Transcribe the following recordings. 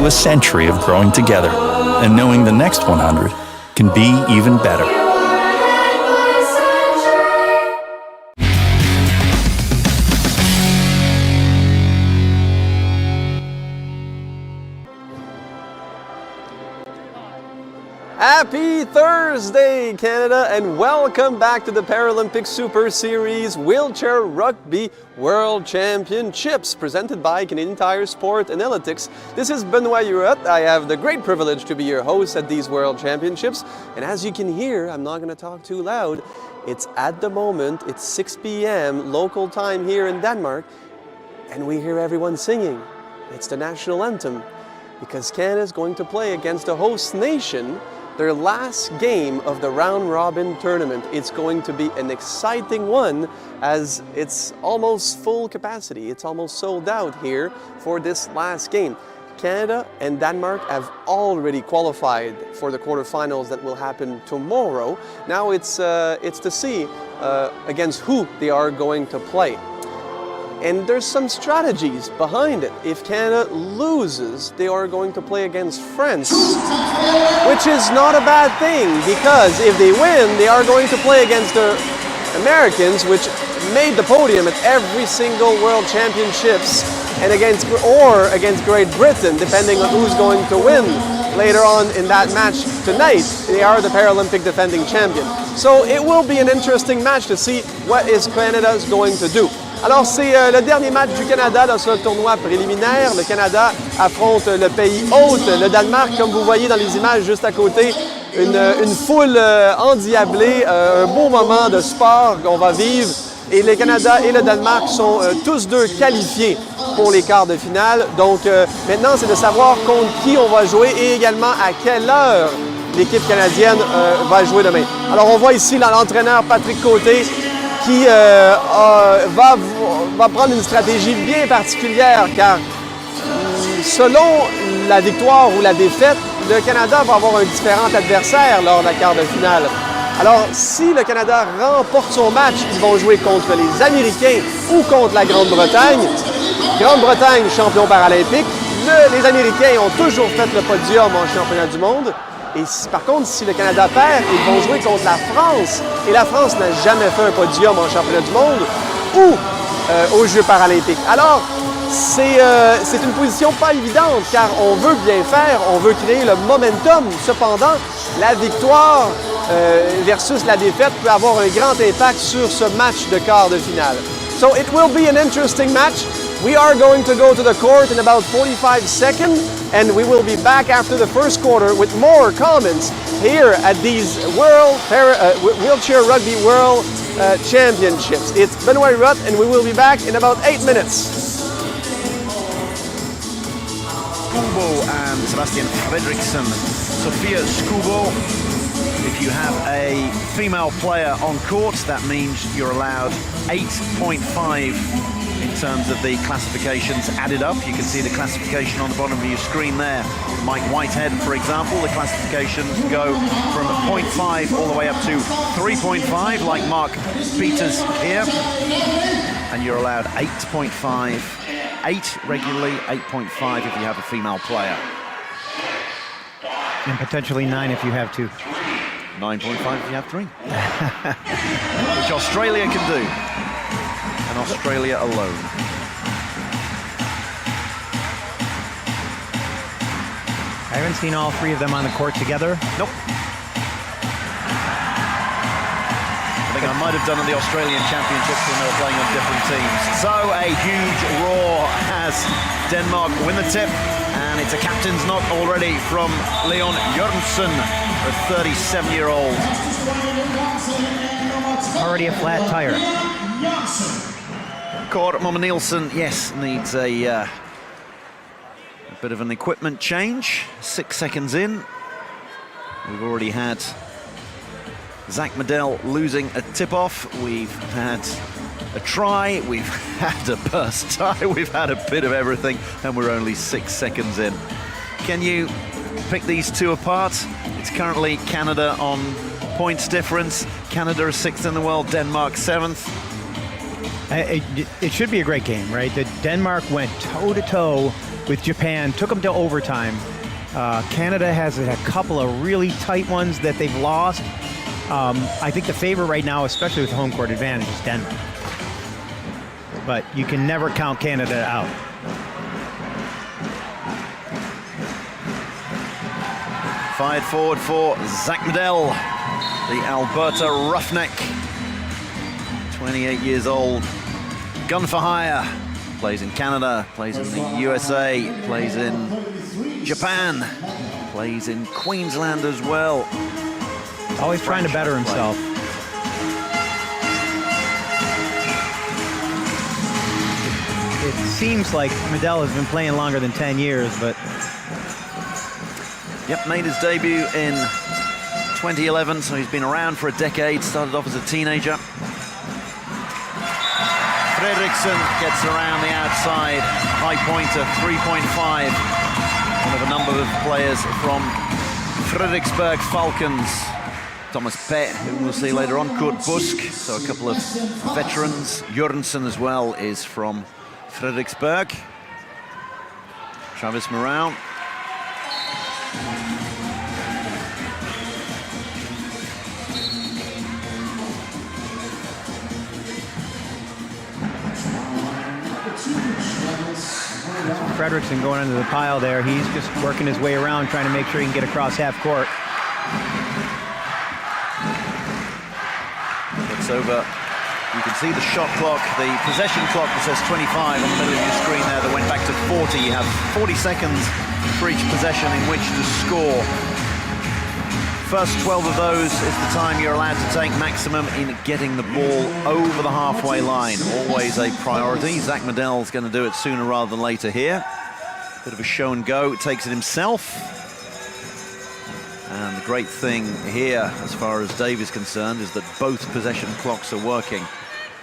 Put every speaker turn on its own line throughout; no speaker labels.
to a century of growing together and knowing the next 100 can be even better.
Happy Thursday, Canada, and welcome back to the Paralympic Super Series Wheelchair Rugby World Championships, presented by Canadian Tire Sport Analytics. This is Benoit Huot. I have the great privilege to be your host at these World Championships. And as you can hear, I'm not going to talk too loud. It's at the moment, it's 6 p.m. local time here in Denmark, and we hear everyone singing. It's the national anthem, because Canada is going to play against the host nation their last game of the round-robin tournament. It's going to be an exciting one as it's almost full capacity. It's almost sold out here for this last game. Canada and Denmark have already qualified for the quarterfinals that will happen tomorrow. Now it's to see against who they are going to play. And there's some strategies behind it. If Canada loses, they are going to play against France, which is not a bad thing, because if they win, they are going to play against the Americans, which made the podium at every single World Championships, and against Great Britain, depending on who's going to win later on in that match tonight. They are the Paralympic defending champion. So it will be an interesting match to see what is Canada's going to do. Alors, c'est le dernier match du Canada dans ce tournoi préliminaire. Le Canada affronte le pays hôte, le Danemark, comme vous voyez dans les images juste à côté. Une foule endiablée, un beau moment de sport qu'on va vivre. Et le Canada et le Danemark sont tous deux qualifiés pour les quarts de finale. Donc, maintenant, c'est de savoir contre qui on va jouer et également à quelle heure l'équipe canadienne va jouer demain. Alors, on voit ici l'entraîneur Patrick Côté qui va prendre une stratégie bien particulière, car selon la victoire ou la défaite, le Canada va avoir un différent adversaire lors de la quart de finale. Alors, si le Canada remporte son match, ils vont jouer contre les Américains ou contre la Grande-Bretagne. Grande-Bretagne, champion paralympique. Les Américains ont toujours fait le podium en championnat du monde. Et par contre, si le Canada perd, ils vont jouer contre la France. Et la France n'a jamais fait un podium en championnat du monde ou aux Jeux paralympiques. Alors, c'est une position pas évidente, car on veut bien faire, on veut créer le momentum. Cependant, la victoire versus la défaite peut avoir un grand impact sur ce match de quart de finale. So it will be an interesting match. We are going to go to the court in about 45 seconds, and we will be back after the first quarter with more comments here at these Wheelchair Rugby World Championships. It's Benoit Huot, and we will be back in about 8 minutes.
Skubo and Sebastian Fredriksson. Sophia Skubo. If you have a female player on court, that means you're allowed 8.5 in terms of the classifications added up. You can see the classification on the bottom of your screen there. Mike Whitehead, for example, the classifications go from 0.5 all the way up to 3.5, like Mark Peters here. And you're allowed 8.5, 8 regularly, 8.5 if you have a female player.
And potentially 9 if you have 2.
9.5 if you have 3. Which Australia can do. And Australia alone.
I haven't seen all 3 of them on the court together.
Nope. I think I might have done on the Australian Championships when they were playing on different teams. So a huge roar as Denmark win the tip. And it's a captain's knock already from Leon Jørgensen, a 37-year-old.
Already a flat tire.
Cor Momme Nielsen, yes, needs a bit of an equipment change. 6 seconds in. We've already had Zach Medell losing a tip-off. We've had a try, we've had a burst tie, we've had a bit of everything, and we're only 6 seconds in. Can you pick these two apart? It's currently Canada on points difference. Canada is 6th in the world, Denmark 7th.
It should be a great game, right? Denmark went toe-to-toe with Japan, took them to overtime. Canada has a couple of really tight ones that they've lost. I think the favorite right now, especially with the home court advantage, is Denmark. But you can never count Canada out.
Fired forward for Zach Medell, the Alberta roughneck. 28 years old, gun for hire. Plays in Canada, plays in the USA, plays in Japan, plays in Queensland as well.
Always trying to better himself. It seems like Medell has been playing longer than 10 years, but...
Yep, made his debut in 2011, so he's been around for a decade, started off as a teenager. Fredriksson gets around the outside, high pointer, 3.5. One of a number of players from Frederiksberg Falcons. Thomas Pett, who we'll see later on, Kurt Busk, so a couple of veterans. Jørgensen as well is from Frederiksberg. Travis Morale.
Fredriksson going into the pile there. He's just working his way around, trying to make sure he can get across half court.
Looks over. You can see the shot clock, the possession clock that says 25 on the middle of your screen there that went back to 40. You have 40 seconds for each possession in which to score. First 12 of those is the time you're allowed to take maximum in getting the ball over the halfway line. Always a priority. Zach Medell's going to do it sooner rather than later here. Bit of a show and go, takes it himself. And the great thing here, as far as Dave is concerned, is that both possession clocks are working.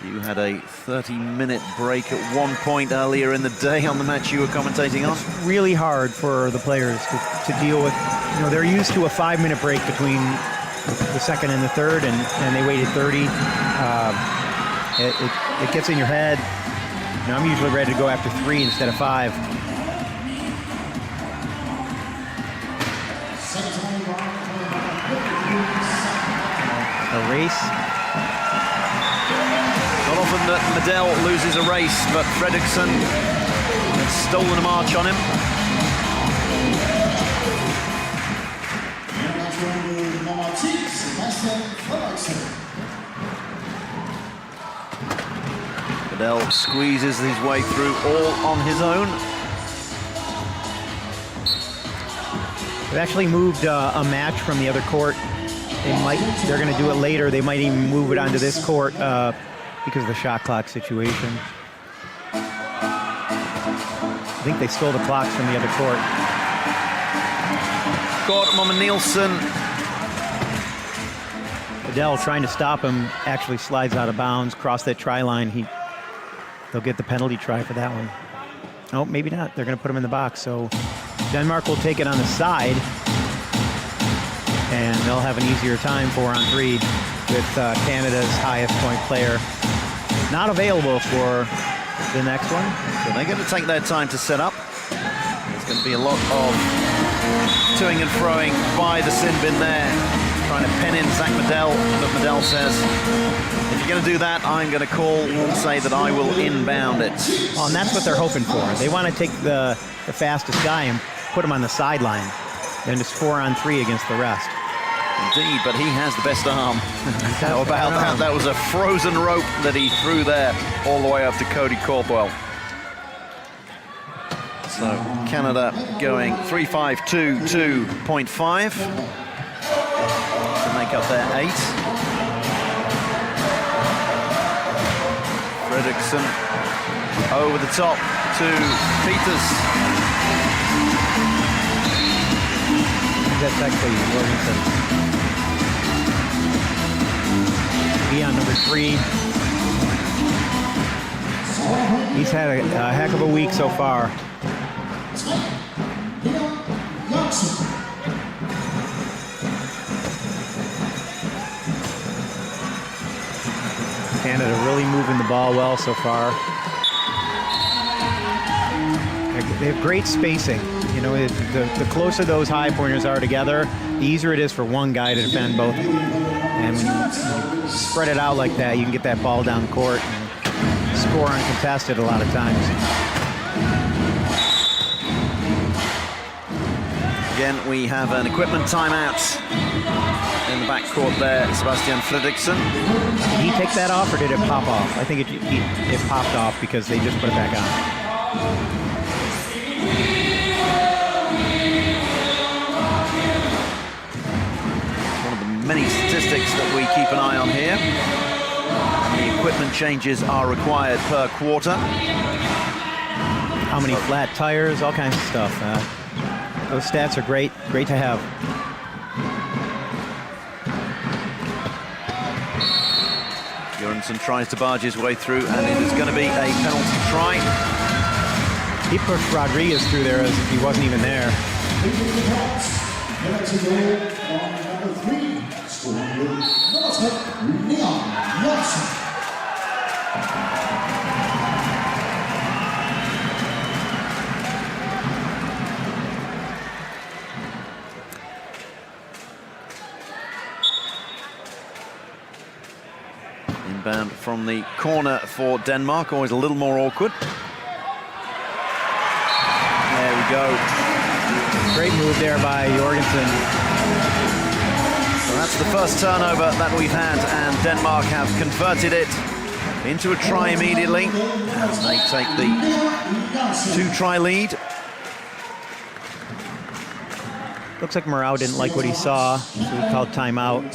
You had a 30-minute break at one point earlier in the day on the match you were commentating on.
It's really hard for the players to deal with. You know, they're used to a 5-minute break between the second and the third, and they waited 30. It gets in your head. You know, I'm usually ready to go after 3 instead of 5. A race.
Not often that Medell loses a race, but Fredriksson has stolen a march on him. Medell squeezes his way through all on his own.
They've actually moved a match from the other court. They're going to do it later. They might even move it onto this court because of the shot clock situation. I think they stole the clocks from the other court.
Gord Mommen Nielsen.
Medell trying to stop him actually slides out of bounds, cross that try line. They'll get the penalty try for that one. Oh, maybe not. They're going to put him in the box. So Denmark will take it on the side, and they'll have an easier time 4-on-3 with Canada's highest point player not available for the next one.
So they're going to take their time to set up. There's going to be a lot of toing and froing by the sin bin there, trying to pen in Zach Medell, but Medell says, if you're going to do that, I'm going to call and say that I will inbound it.
Well, and that's what they're hoping for. They want to take the fastest guy and put him on the sideline. Then it's 4-on-3 against the rest.
Indeed, but he has the best arm. How about that? That was a frozen rope that he threw there all the way up to Cody Caldwell. So Canada going 3-5-2-2.5 to make up their 8. Fredriksson over the top to Peters.
That's actually Jorgensen. Be on number 3. He's had a heck of a week so far. Canada really moving the ball well so far. they have great spacing. You know, the closer those high pointers are together, the easier it is for one guy to defend both. And when you spread it out like that, you can get that ball down the court and score uncontested a lot of times.
Again, we have an equipment timeout in the backcourt there, Sebastian Fredriksson.
Did he take that off or did it pop off? I think it popped off because they just put it back on.
One of the many statistics that we keep an eye on here. The equipment changes are required per quarter.
How many flat tires, all kinds of stuff. Those stats are great to have.
Göransson tries to barge his way through, and it is going to be a penalty try.
He pushed Rodriguez through there as if he wasn't even there.
Inbound from the corner for Denmark, always a little more awkward. There we go.
Great move there by Jorgensen.
So that's the first turnover that we've had, and Denmark have converted it into a try immediately as they take the 2-try lead.
Looks like Morau didn't like what he saw, so he called timeout.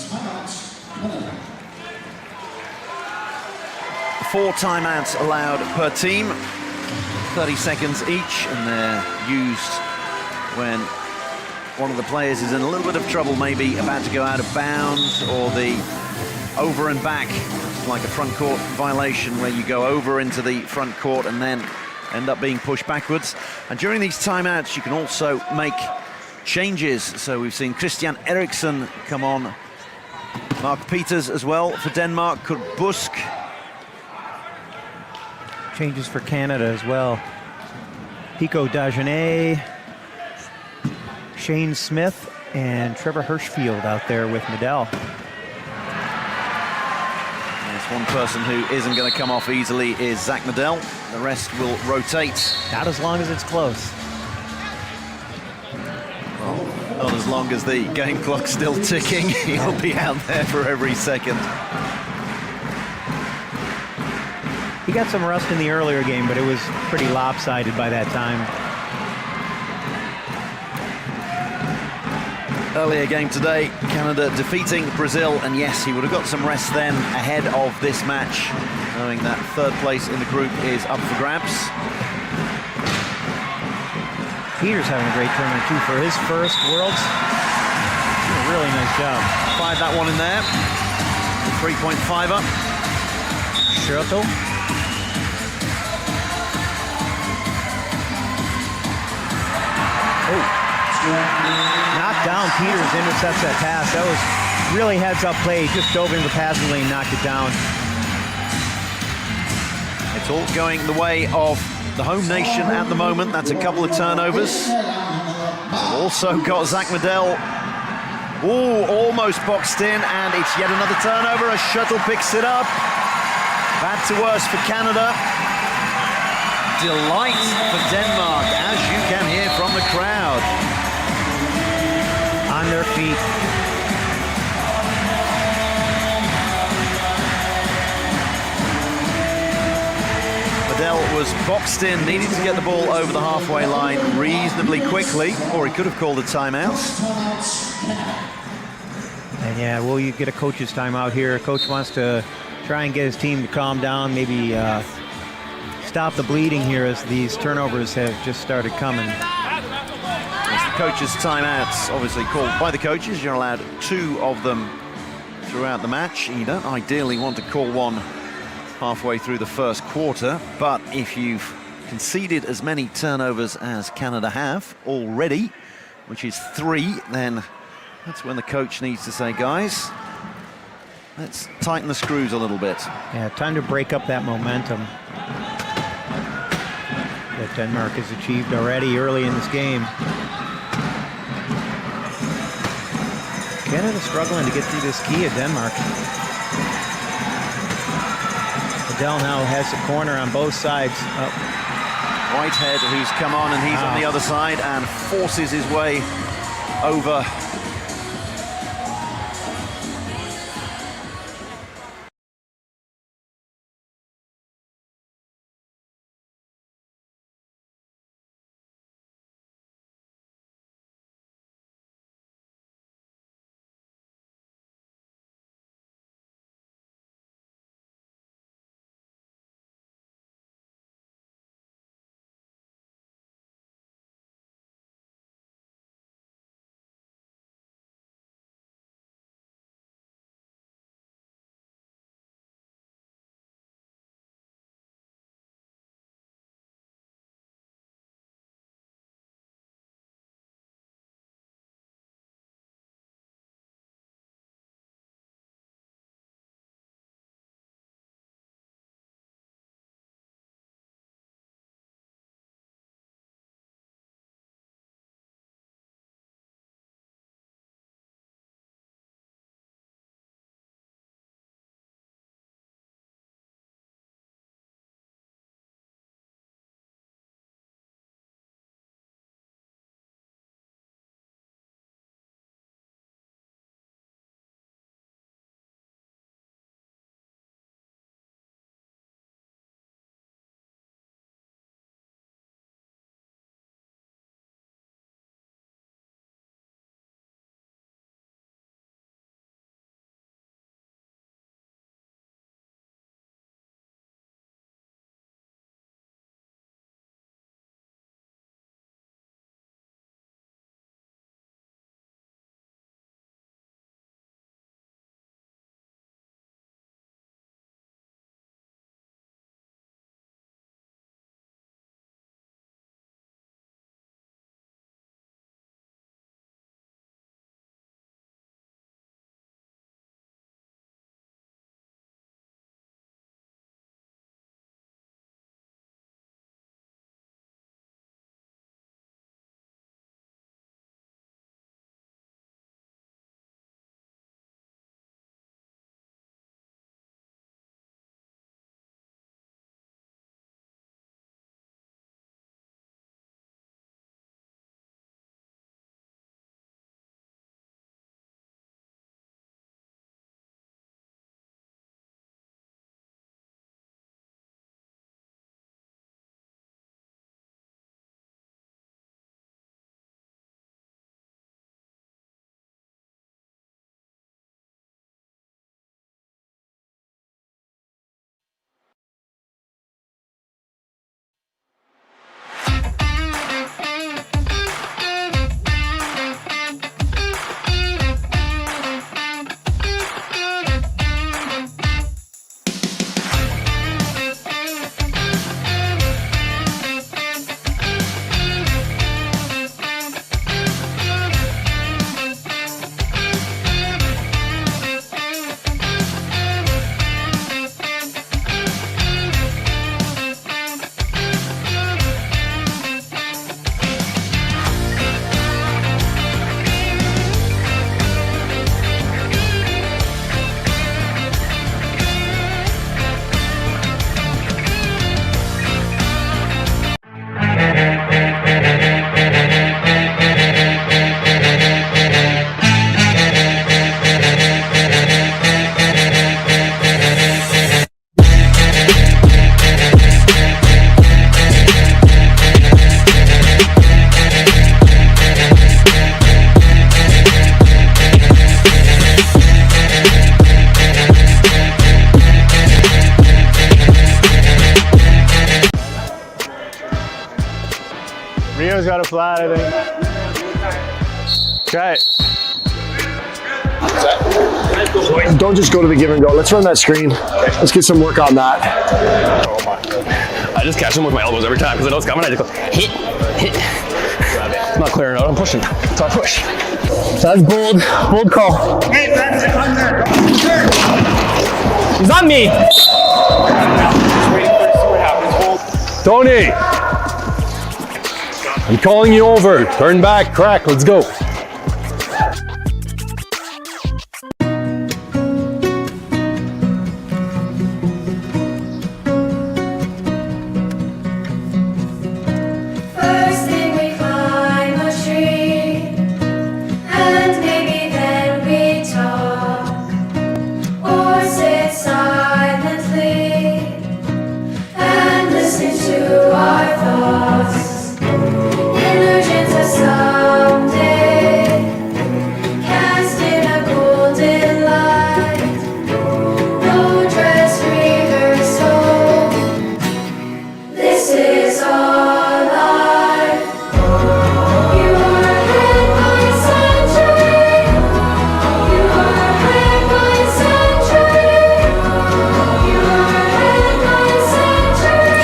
4 timeouts allowed per team, 30 seconds each, and they're used when one of the players is in a little bit of trouble, maybe about to go out of bounds, or the over and back, like a front court violation where you go over into the front court and then end up being pushed backwards. And during these timeouts, you can also make changes. So we've seen Christian Eriksen come on, Mark Peters as well for Denmark, Kurt Busk.
Changes for Canada as well. Pico Dagenet, Shane Smith, and Trevor Hirschfield out there with Medell.
There's one person who isn't going to come off easily is Zach Medell. The rest will rotate.
Not as long as it's close.
Well, not as long as the game clock's still ticking. He'll be out there for every second.
He got some rust in the earlier game, but it was pretty lopsided by that time.
Earlier game today, Canada defeating Brazil, and yes, he would have got some rest then ahead of this match, knowing that third place in the group is up for grabs.
Peter's having a great tournament too for his first Worlds. Doing a really nice job.
Fired that one in there. 3.5-er.
Shirto. Knocked down Peters, intercepts that pass. That was really heads-up play. He just dove into the passing lane, knocked it down.
It's all going the way of the home nation at the moment. That's a couple of turnovers. We've also got Zach Medell. Oh, almost boxed in, and it's yet another turnover. A shuttle picks it up. Bad to worse for Canada. Delight for Denmark, as you can hear from the crowd.
On their feet.
Medell was boxed in, needed to get the ball over the halfway line reasonably quickly, or he could have called a timeout.
And yeah, well, you get a coach's timeout here. Coach wants to try and get his team to calm down, maybe stop the bleeding here as these turnovers have just started coming.
It's the coach's timeouts, obviously called by the coaches. You're allowed 2 of them throughout the match. You don't ideally want to call one halfway through the first quarter, but if you've conceded as many turnovers as Canada have already, which is 3, then that's when the coach needs to say, guys, let's tighten the screws a little bit.
Yeah, time to break up that momentum. that Denmark has achieved already early in this game. Canada struggling to get through this key of Denmark. Adele now has the corner on both sides.
Whitehead, who's come on, and he's on the other side and forces his way over.
Rio's got a flat, I think. Okay.
Don't just go to the give and go. Let's run that screen. Let's get some work on that.
I just catch him with my elbows every time because I know it's coming. I just go hit, hit. I'm not clearing out, I'm pushing. So I push.
That's bold. Bold call.
He's on me. Tony. I'm calling you over. Turn back, crack, let's go.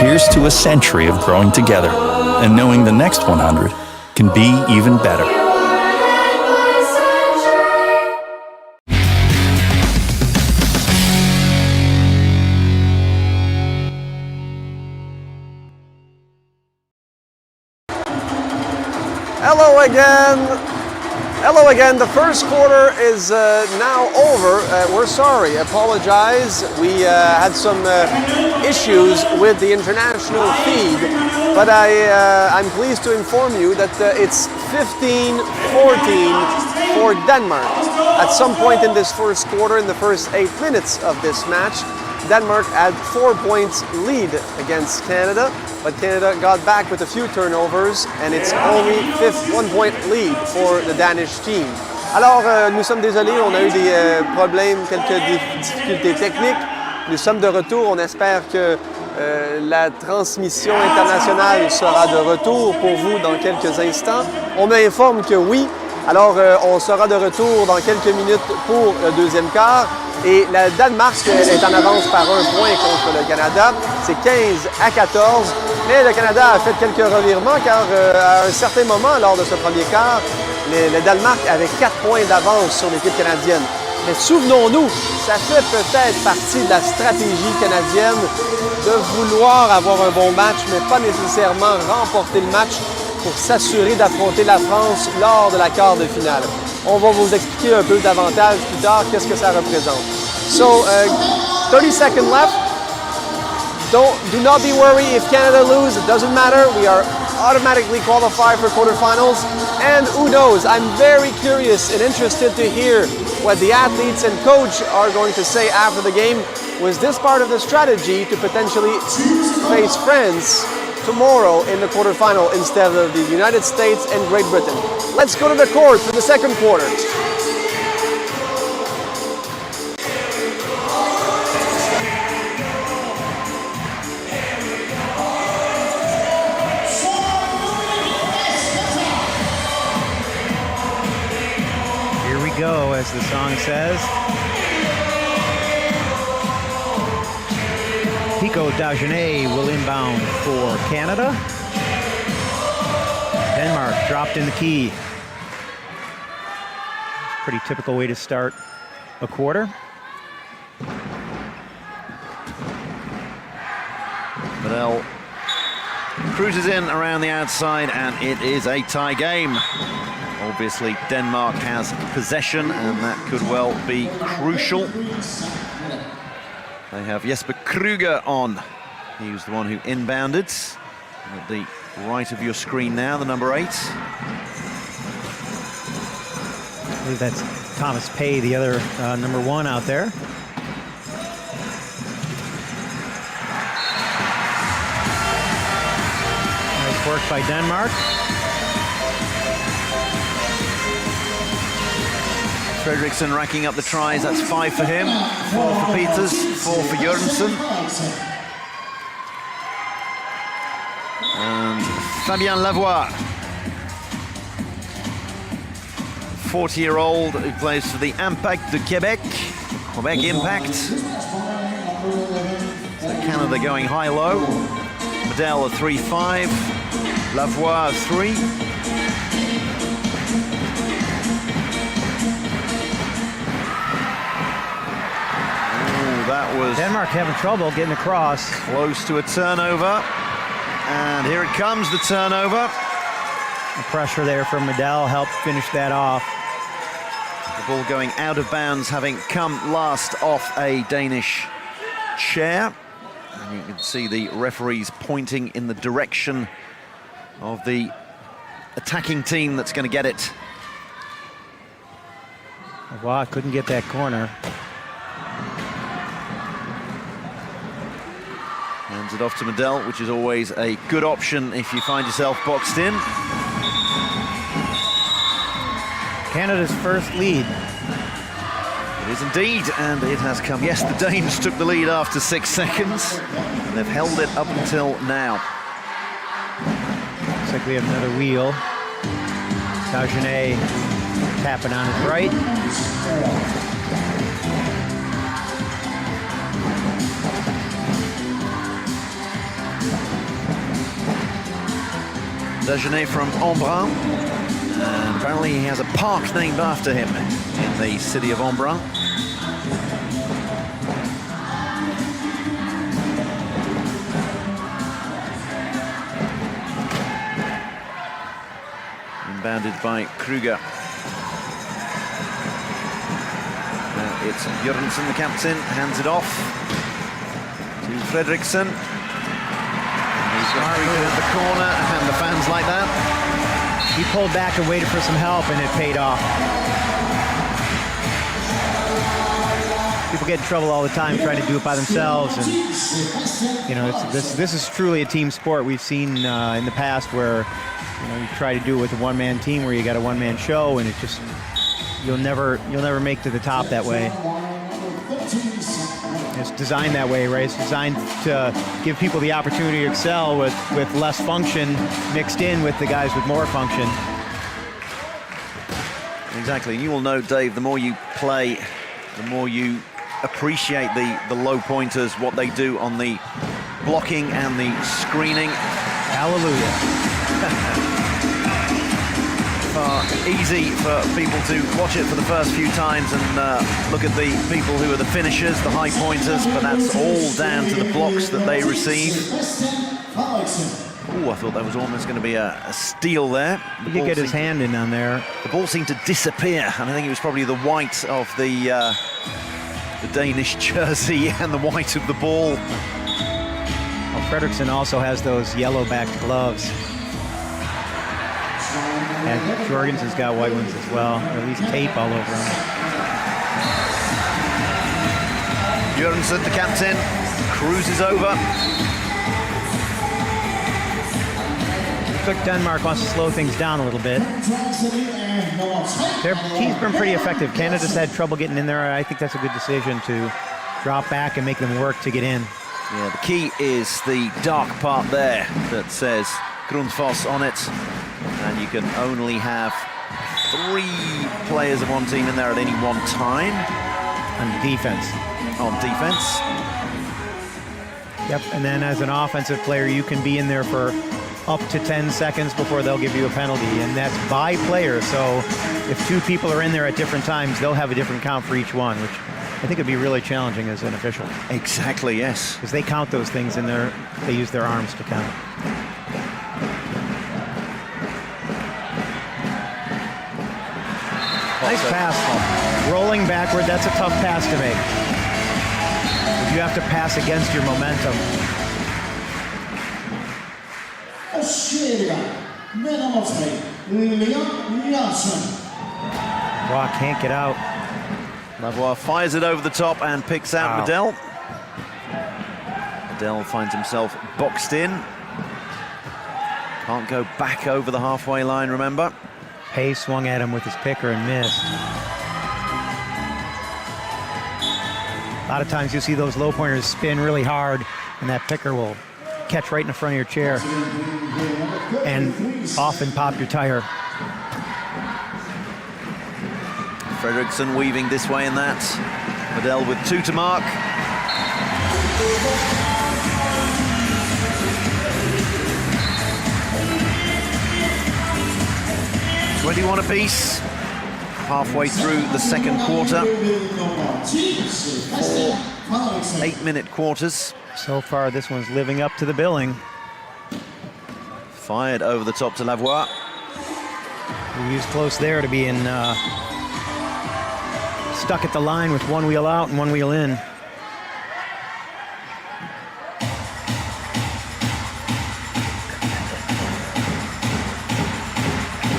Here's to a century of growing together and knowing the next 100 can be even better.
Hello again. Hello again. The first quarter is now over. We're sorry. Apologize. We had some issues with the international feed, but I'm pleased to inform you that it's 15-14 for Denmark. At some point in this first quarter, in the first 8 minutes of this match, Denmark had 4 points lead against Canada, but Canada got back with a few turnovers, and it's only 1 point lead for the Danish team. Alors, nous sommes désolés, on a eu des problèmes, quelques difficultés techniques. Nous sommes de retour, on espère que la transmission internationale sera de retour pour vous dans quelques instants. On m'informe que oui, alors on sera de retour dans quelques minutes pour le deuxième quart. Et la Danemark est en avance par 1 point contre le Canada. C'est 15-14. Mais le Canada a fait quelques revirements car à un certain moment lors de ce premier quart, le Danemark avait 4 points d'avance sur l'équipe canadienne. Mais souvenons-nous, ça fait peut-être partie de la stratégie canadienne de vouloir avoir un bon match, mais pas nécessairement remporter le match pour s'assurer d'affronter la France lors de la quart de finale. On va vous expliquer un peu davantage plus tard qu'est-ce que ça représente. So, 30 seconds left. Do not be worried if Canada lose. It doesn't matter. We are automatically qualified for quarterfinals. And who knows? I'm very curious and interested to hear what the athletes and coach are going to say after the game. Was this part of the strategy to potentially face France tomorrow in the quarterfinal instead of the United States and Great Britain? Let's go to the court for the second quarter.
Here we go, as the song says. Pico Dagenet will inbound for Canada. Denmark dropped in the key. Pretty typical way to start a quarter.
Vejle cruises in around the outside, and it is a tie game. Obviously, Denmark has possession, and that could well be crucial. They have Jesper Kruger on. He was the one who inbounded. At the right of your screen now, the number 8.
I believe that's Thomas Pay, the other number 1 out there. Nice work by Denmark.
Fredriksson racking up the tries. That's 5 for him, 4 for Peters, 4 for Jørgensen. And Fabien Lavoie, 40-year-old who plays for the Impact de Quebec Impact. So Canada going high-low. Medel a 3-5, Lavoie a 3. That was
Denmark having trouble getting across.
Close to a turnover. And here it comes, the turnover.
The pressure there from Medel helped finish that off.
The ball going out of bounds, having come last off a Danish chair. And you can see the referees pointing in the direction of the attacking team that's going to get it.
Wow, couldn't get that corner.
Hands it off to Medel, which is always a good option if you find yourself boxed in.
Canada's first lead.
It is indeed, and it has come. Yes, the Danes took the lead after 6 seconds, and they've held it up until now.
Looks like we have another wheel. Dagenet tapping on his right.
Dagenet from Embrun, and apparently he has a park named after him in the city of Embrun. Inbounded by Kruger. It's Jørgensen, the captain, hands it off to Fredriksson. He's got Kruger in the corner, and the fans like that.
He pulled back and waited for some help, and it paid off. People get in trouble all the time trying to do it by themselves, and you know, this is truly a team sport. We've seen in the past where you try to do it with a one-man team where you got a one-man show, and it just you'll never make to the top that way. It's designed that way, right? It's designed to give people the opportunity to excel with less function mixed in with the guys with more function.
Exactly, and you will know, Dave, the more you play, the more you appreciate the low pointers, what they do on the blocking and the screening.
Hallelujah.
Easy for people to watch it for the first few times and look at the people who are the finishers, the high pointers, but that's all down to the blocks that they receive. Oh, I thought that was almost going to be a steal there.
He did get his hand in on there.
The ball seemed to disappear, and I think it was probably the white of the Danish jersey and the white of the ball.
Well, Fredriksson also has those yellow-backed gloves. And Jorgensen's got white ones as well, or at least tape all over him.
Jørgensen, the captain, cruises over.
Looks like Denmark wants to slow things down a little bit. Their team's been pretty effective. Canada's had trouble getting in there. I think that's a good decision to drop back and make them work to get in.
Yeah, the key is the dark part there that says Grundfos on it. And you can only have 3 players of one team in there at any one time.
On defense.
On defense.
Yep, and then as an offensive player, you can be in there for up to 10 seconds before they'll give you a penalty, and that's by player. So if 2 people are in there at different times, they'll have a different count for each one, which I think would be really challenging as an official.
Exactly, yes.
Because they count those things in there, they use their arms to count. Nice pass. Rolling backward, that's a tough pass to make. You have to pass against your momentum. Wow, can't get out.
Lavoie fires it over the top and picks out Medel. Medel finds himself boxed in. Can't go back over the halfway line, remember.
Hay swung at him with his picker and missed. A lot of times you'll see those low pointers spin really hard, and that picker will catch right in the front of your chair and often pop your tire.
Fredriksson weaving this way and that. Medel with 2 to mark. $21 apiece, halfway through the second quarter. 4 8-minute quarters.
So far, this one's living up to the billing.
Fired over the top to Lavoie.
He was close there to being stuck at the line with one wheel out and one wheel in.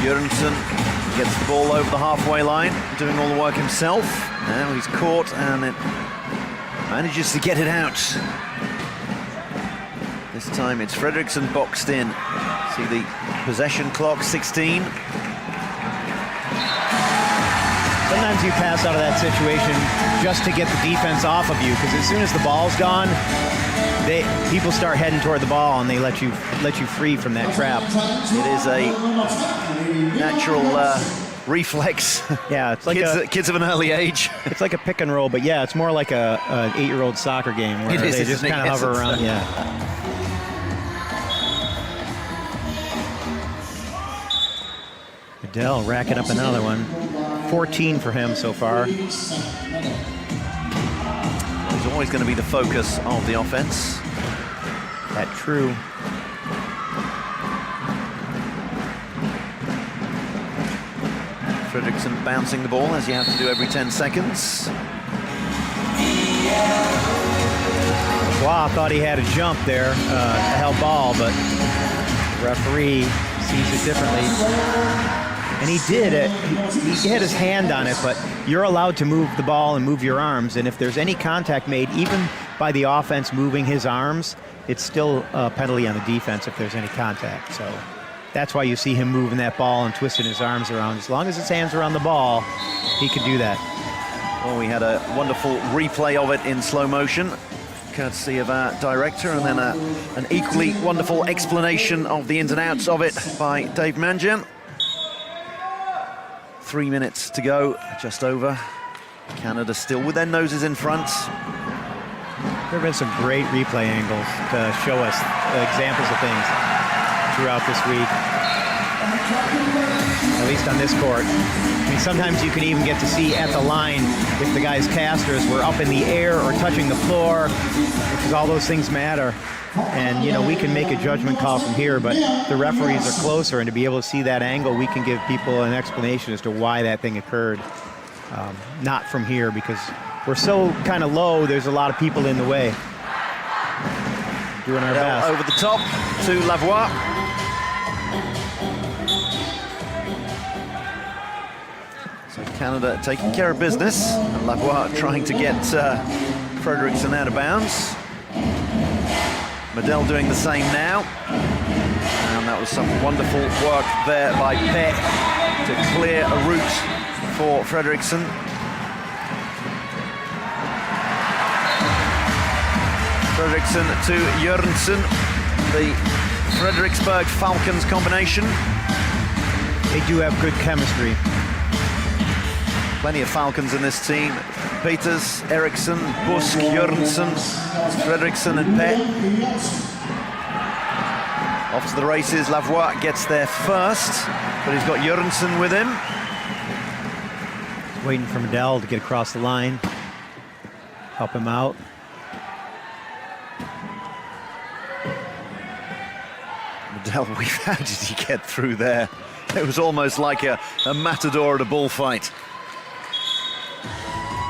Jørgensen gets the ball over the halfway line, doing all the work himself. Now he's caught and it manages to get it out. This time it's Fredriksson boxed in. See the possession clock, 16.
Sometimes you pass out of that situation just to get the defense off of you, because as soon as the ball's gone, people start heading toward the ball and they let you free from that trap.
It is a natural reflex.
Yeah, it's like
kids of an early age.
It's like a pick and roll, but yeah, it's more like an 8-year-old soccer game where they just kind of hover around. Yeah. Adele racking up another one. 14 for him so far.
He's always going to be the focus of the offense.
That true.
Fredriksson bouncing the ball, as you have to do every 10 seconds.
Wow, thought he had a jump there, a held ball, but the referee sees it differently. And he did it. He had his hand on it, but you're allowed to move the ball and move your arms. And if there's any contact made, even by the offense moving his arms, it's still a penalty on the defense if there's any contact. So that's why you see him moving that ball and twisting his arms around. As long as his hands are on the ball, he could do that.
Well, we had a wonderful replay of it in slow motion, courtesy of our director, and then an equally wonderful explanation of the ins and outs of it by Dave Manjan. 3 minutes to go, just over. Canada still with their noses in front.
There have been some great replay angles to show us examples of things throughout this week, at least on this court. I mean, sometimes you can even get to see at the line if the guy's casters were up in the air or touching the floor, because all those things matter. And, you know, we can make a judgment call from here, but the referees are closer, and to be able to see that angle, we can give people an explanation as to why that thing occurred. Not from here, because we're so kind of low, there's a lot of people in the way. Doing our best.
Over the top to Lavoie. So Canada taking care of business, and Lavoie trying to get Fredriksson out of bounds. Medel doing the same now. And that was some wonderful work there by Pet to clear a route for Fredriksson. Fredriksson to Jørgensen, the Frederiksberg Falcons combination.
They do have good chemistry.
Plenty of Falcons in this team. Peters, Eriksson, Busk, Jørgensen, Fredriksson and Pet. Off to the races, Lavoie gets there first, but he's got Jørgensen with him.
Waiting for Medel to get across the line, help him out.
Medel, how did he get through there? It was almost like a matador at a bullfight.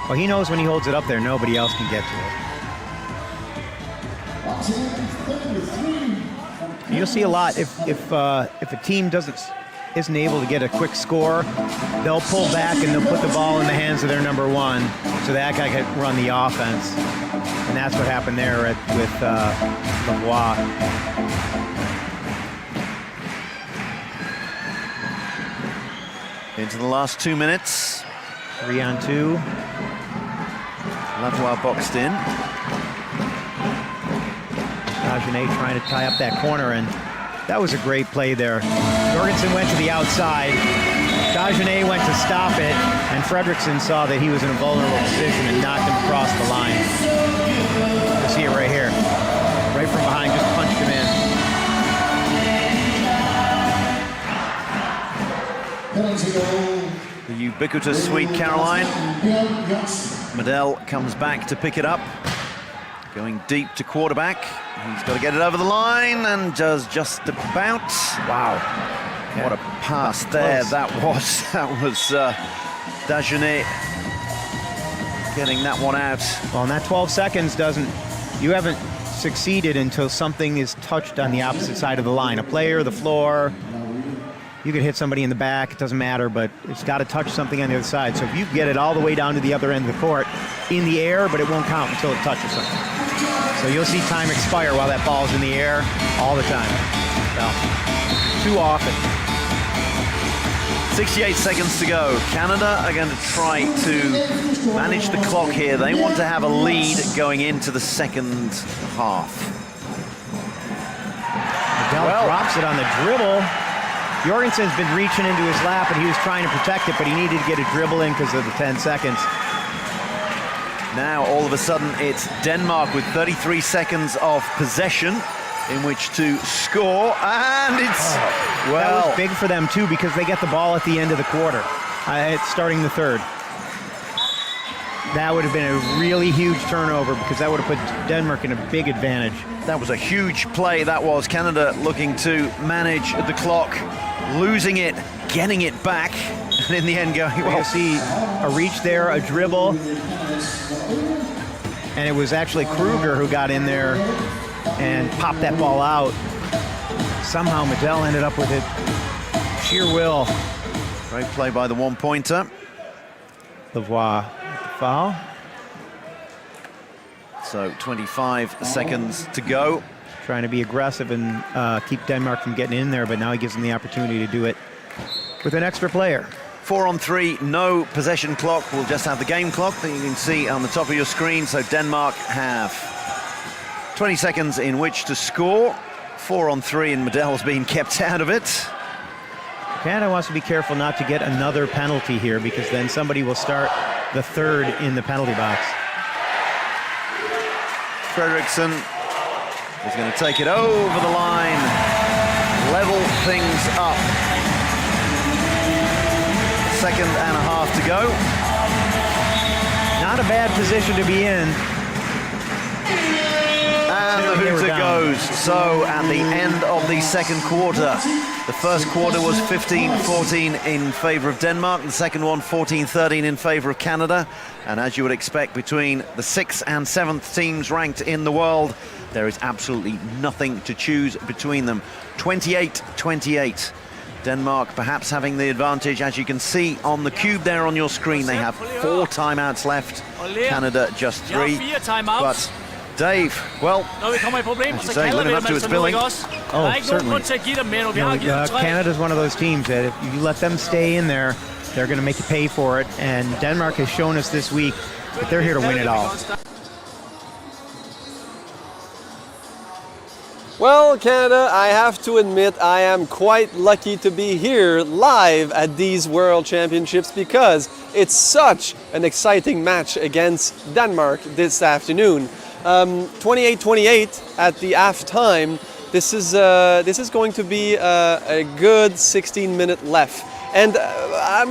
Well, he knows when he holds it up there, nobody else can get to it. You'll see a lot if a team isn't able to get a quick score, they'll pull back and they'll put the ball in the hands of their number one, so that guy can run the offense. And that's what happened there with Lavoie.
Into the last 2 minutes.
3-on-2.
Lavoie boxed in.
Dagenet trying to tie up that corner, and that was a great play there. Jørgensen went to the outside. Dagenet went to stop it, and Fredriksson saw that he was in a vulnerable position and knocked him across the line. You see it right here. Right from behind, just punched him in.
The ubiquitous Sweet Caroline. Medel comes back to pick it up. Going deep to quarterback. He's got to get it over the line and does just about.
Wow.
What a pass there that was. That was Dagenet getting that one out.
Well, and that 12 seconds you haven't succeeded until something is touched on the opposite side of the line. A player, the floor, you could hit somebody in the back, it doesn't matter, but it's got to touch something on the other side. So if you get it all the way down to the other end of the court, in the air, but it won't count until it touches something. So you'll see time expire while that ball's in the air all the time. Well, too often.
68 seconds to go. Canada are going to try to manage the clock here. They want to have a lead going into the second half.
Adele drops it on the dribble. Jorgensen's been reaching into his lap, and he was trying to protect it, but he needed to get a dribble in because of the 10 seconds.
Now, all of a sudden, it's Denmark with 33 seconds of possession in which to score, and it's,
that was big for them, too, because they get the ball at the end of the quarter. It's starting the third. That would have been a really huge turnover because that would have put Denmark in a big advantage.
That was a huge play. That was Canada looking to manage the clock, losing it, getting it back, and in the end going, well,
you'll see a reach there, a dribble, and it was actually Kruger who got in there and popped that ball out. Somehow Medell ended up with it. Sheer will.
Great play by the one-pointer.
Lavoie, foul.
So 25 seconds to go.
Trying to be aggressive and keep Denmark from getting in there, but now he gives them the opportunity to do it with an extra player.
4-on-3, no possession clock. We'll just have the game clock that you can see on the top of your screen. So Denmark have 20 seconds in which to score. 4-on-3, and Medell's being kept out of it.
Canada wants to be careful not to get another penalty here, because then somebody will start the third in the penalty box.
Fredriksson is going to take it over the line, level things up. Second and a half to go.
Not a bad position to be in.
And the hooter goes. So at the end of the second quarter, the first quarter was 15-14 in favor of Denmark. The second one, 14-13 in favor of Canada. And as you would expect, between the 6th and 7th teams ranked in the world, there is absolutely nothing to choose between them. 28-28. Denmark perhaps having the advantage. As you can see on the cube there on your screen, they have 4 timeouts left. Canada just 3. But Dave, well, as you say, living up to its billing.
Oh, certainly. Canada's one of those teams that if you let them stay in there, they're going to make you pay for it. And Denmark has shown us this week that they're here to win it all.
Well, Canada, I have to admit I am quite lucky to be here live at these World Championships because it's such an exciting match against Denmark this afternoon. 28-28 at the half time. This is going to be a good 16-minute left. And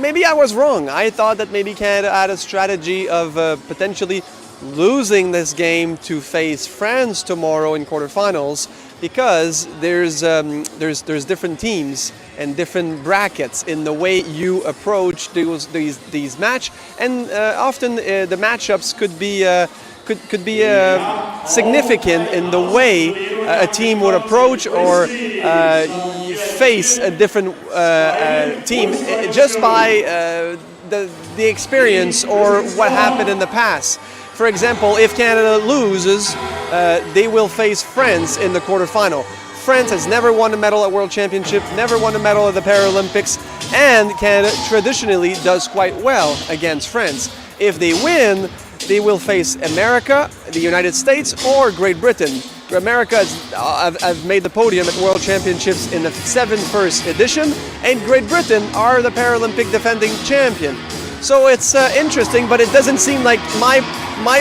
maybe I was wrong. I thought that maybe Canada had a strategy of potentially losing this game to face France tomorrow in quarterfinals, because there's different teams and different brackets in the way you approach these match, and often the matchups could be significant in the way a team would approach or face a different team just by the experience or what happened in the past. For example, if Canada loses, they will face France in the quarterfinal. France has never won a medal at World Championships, never won a medal at the Paralympics, and Canada traditionally does quite well against France. If they win, they will face America, the United States, or Great Britain. America have made the podium at World Championships in the 7th edition, and Great Britain are the Paralympic defending champion. So it's interesting, but it doesn't seem like my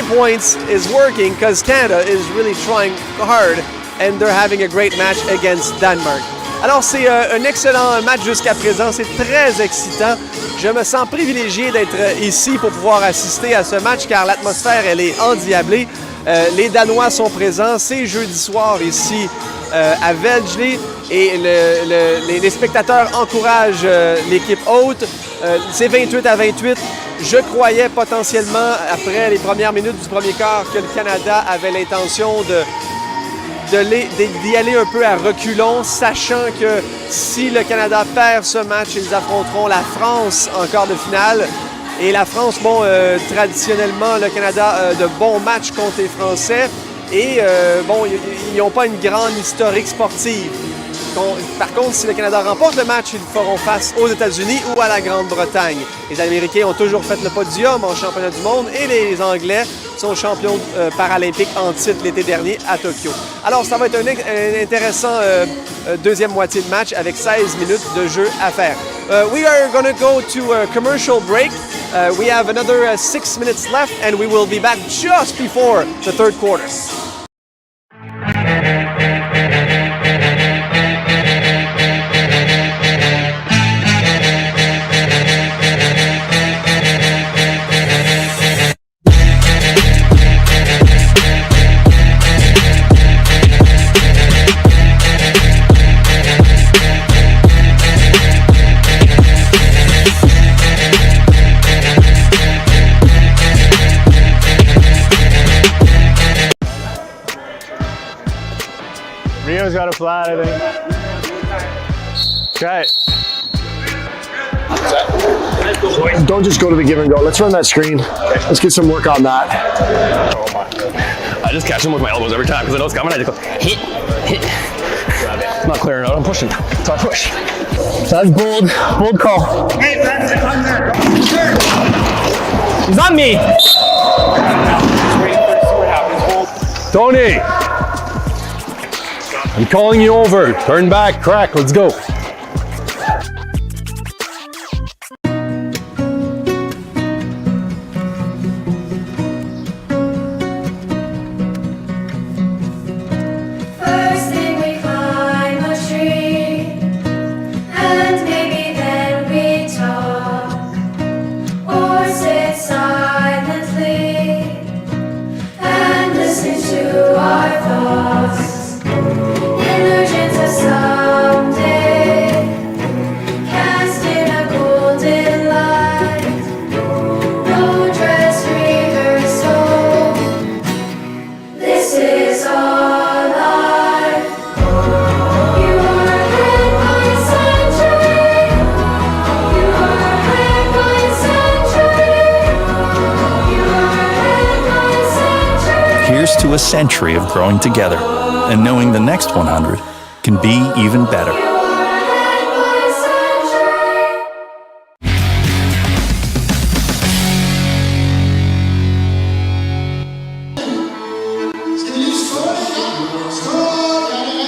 points is working, because Canada is really trying hard and they're having a great match against Denmark. Alors c'est un excellent match jusqu'à présent, c'est très excitant. Je me sens privilégié d'être ici pour pouvoir assister à ce match car l'atmosphère elle est endiablée. Les Danois sont présents, c'est jeudi soir ici à Vejle. et les spectateurs encouragent l'équipe hôte. C'est 28-28. Je croyais potentiellement, après les premières minutes du premier quart, que le Canada avait l'intention d'y aller un peu à reculons, sachant que si le Canada perd ce match, ils affronteront la France en quart de finale. Et la France, bon, traditionnellement, le Canada a de bons matchs contre les Français. Et bon, ils n'ont pas une grande historique sportive. Par contre, si le Canada remporte le match, ils feront face aux États-Unis ou à la Grande-Bretagne. Les Américains ont toujours fait le podium en championnat du monde et les Anglais sont champions paralympiques en titre l'été dernier à Tokyo. Alors, ça va être un intéressant deuxième moitié de match avec 16 minutes de jeu à faire. We are going to go to a commercial break. We have another 6 minutes left and we will be back just before the third quarter.
Rio's got a flat, I think. Okay.
Don't just go to the give and go. Let's run that screen. Let's get some work on that.
I just catch him with my elbows every time because I know it's coming. I just go hit, hit. I'm not clearing out, I'm pushing. So I push.
That's bold. Bold call.
He's on me! Tony! I'm calling you over. Turn back, crack, let's go.
First thing we climb a tree, and maybe then we talk, or sit silently and listen to our thoughts. Illusions of someday, cast in a golden light. No dress rehearsal, this is our life. You are led by century. You are led by century. You are led by century.
Here's to a century of growing together and knowing the next 100 can be even better.
You are led by century.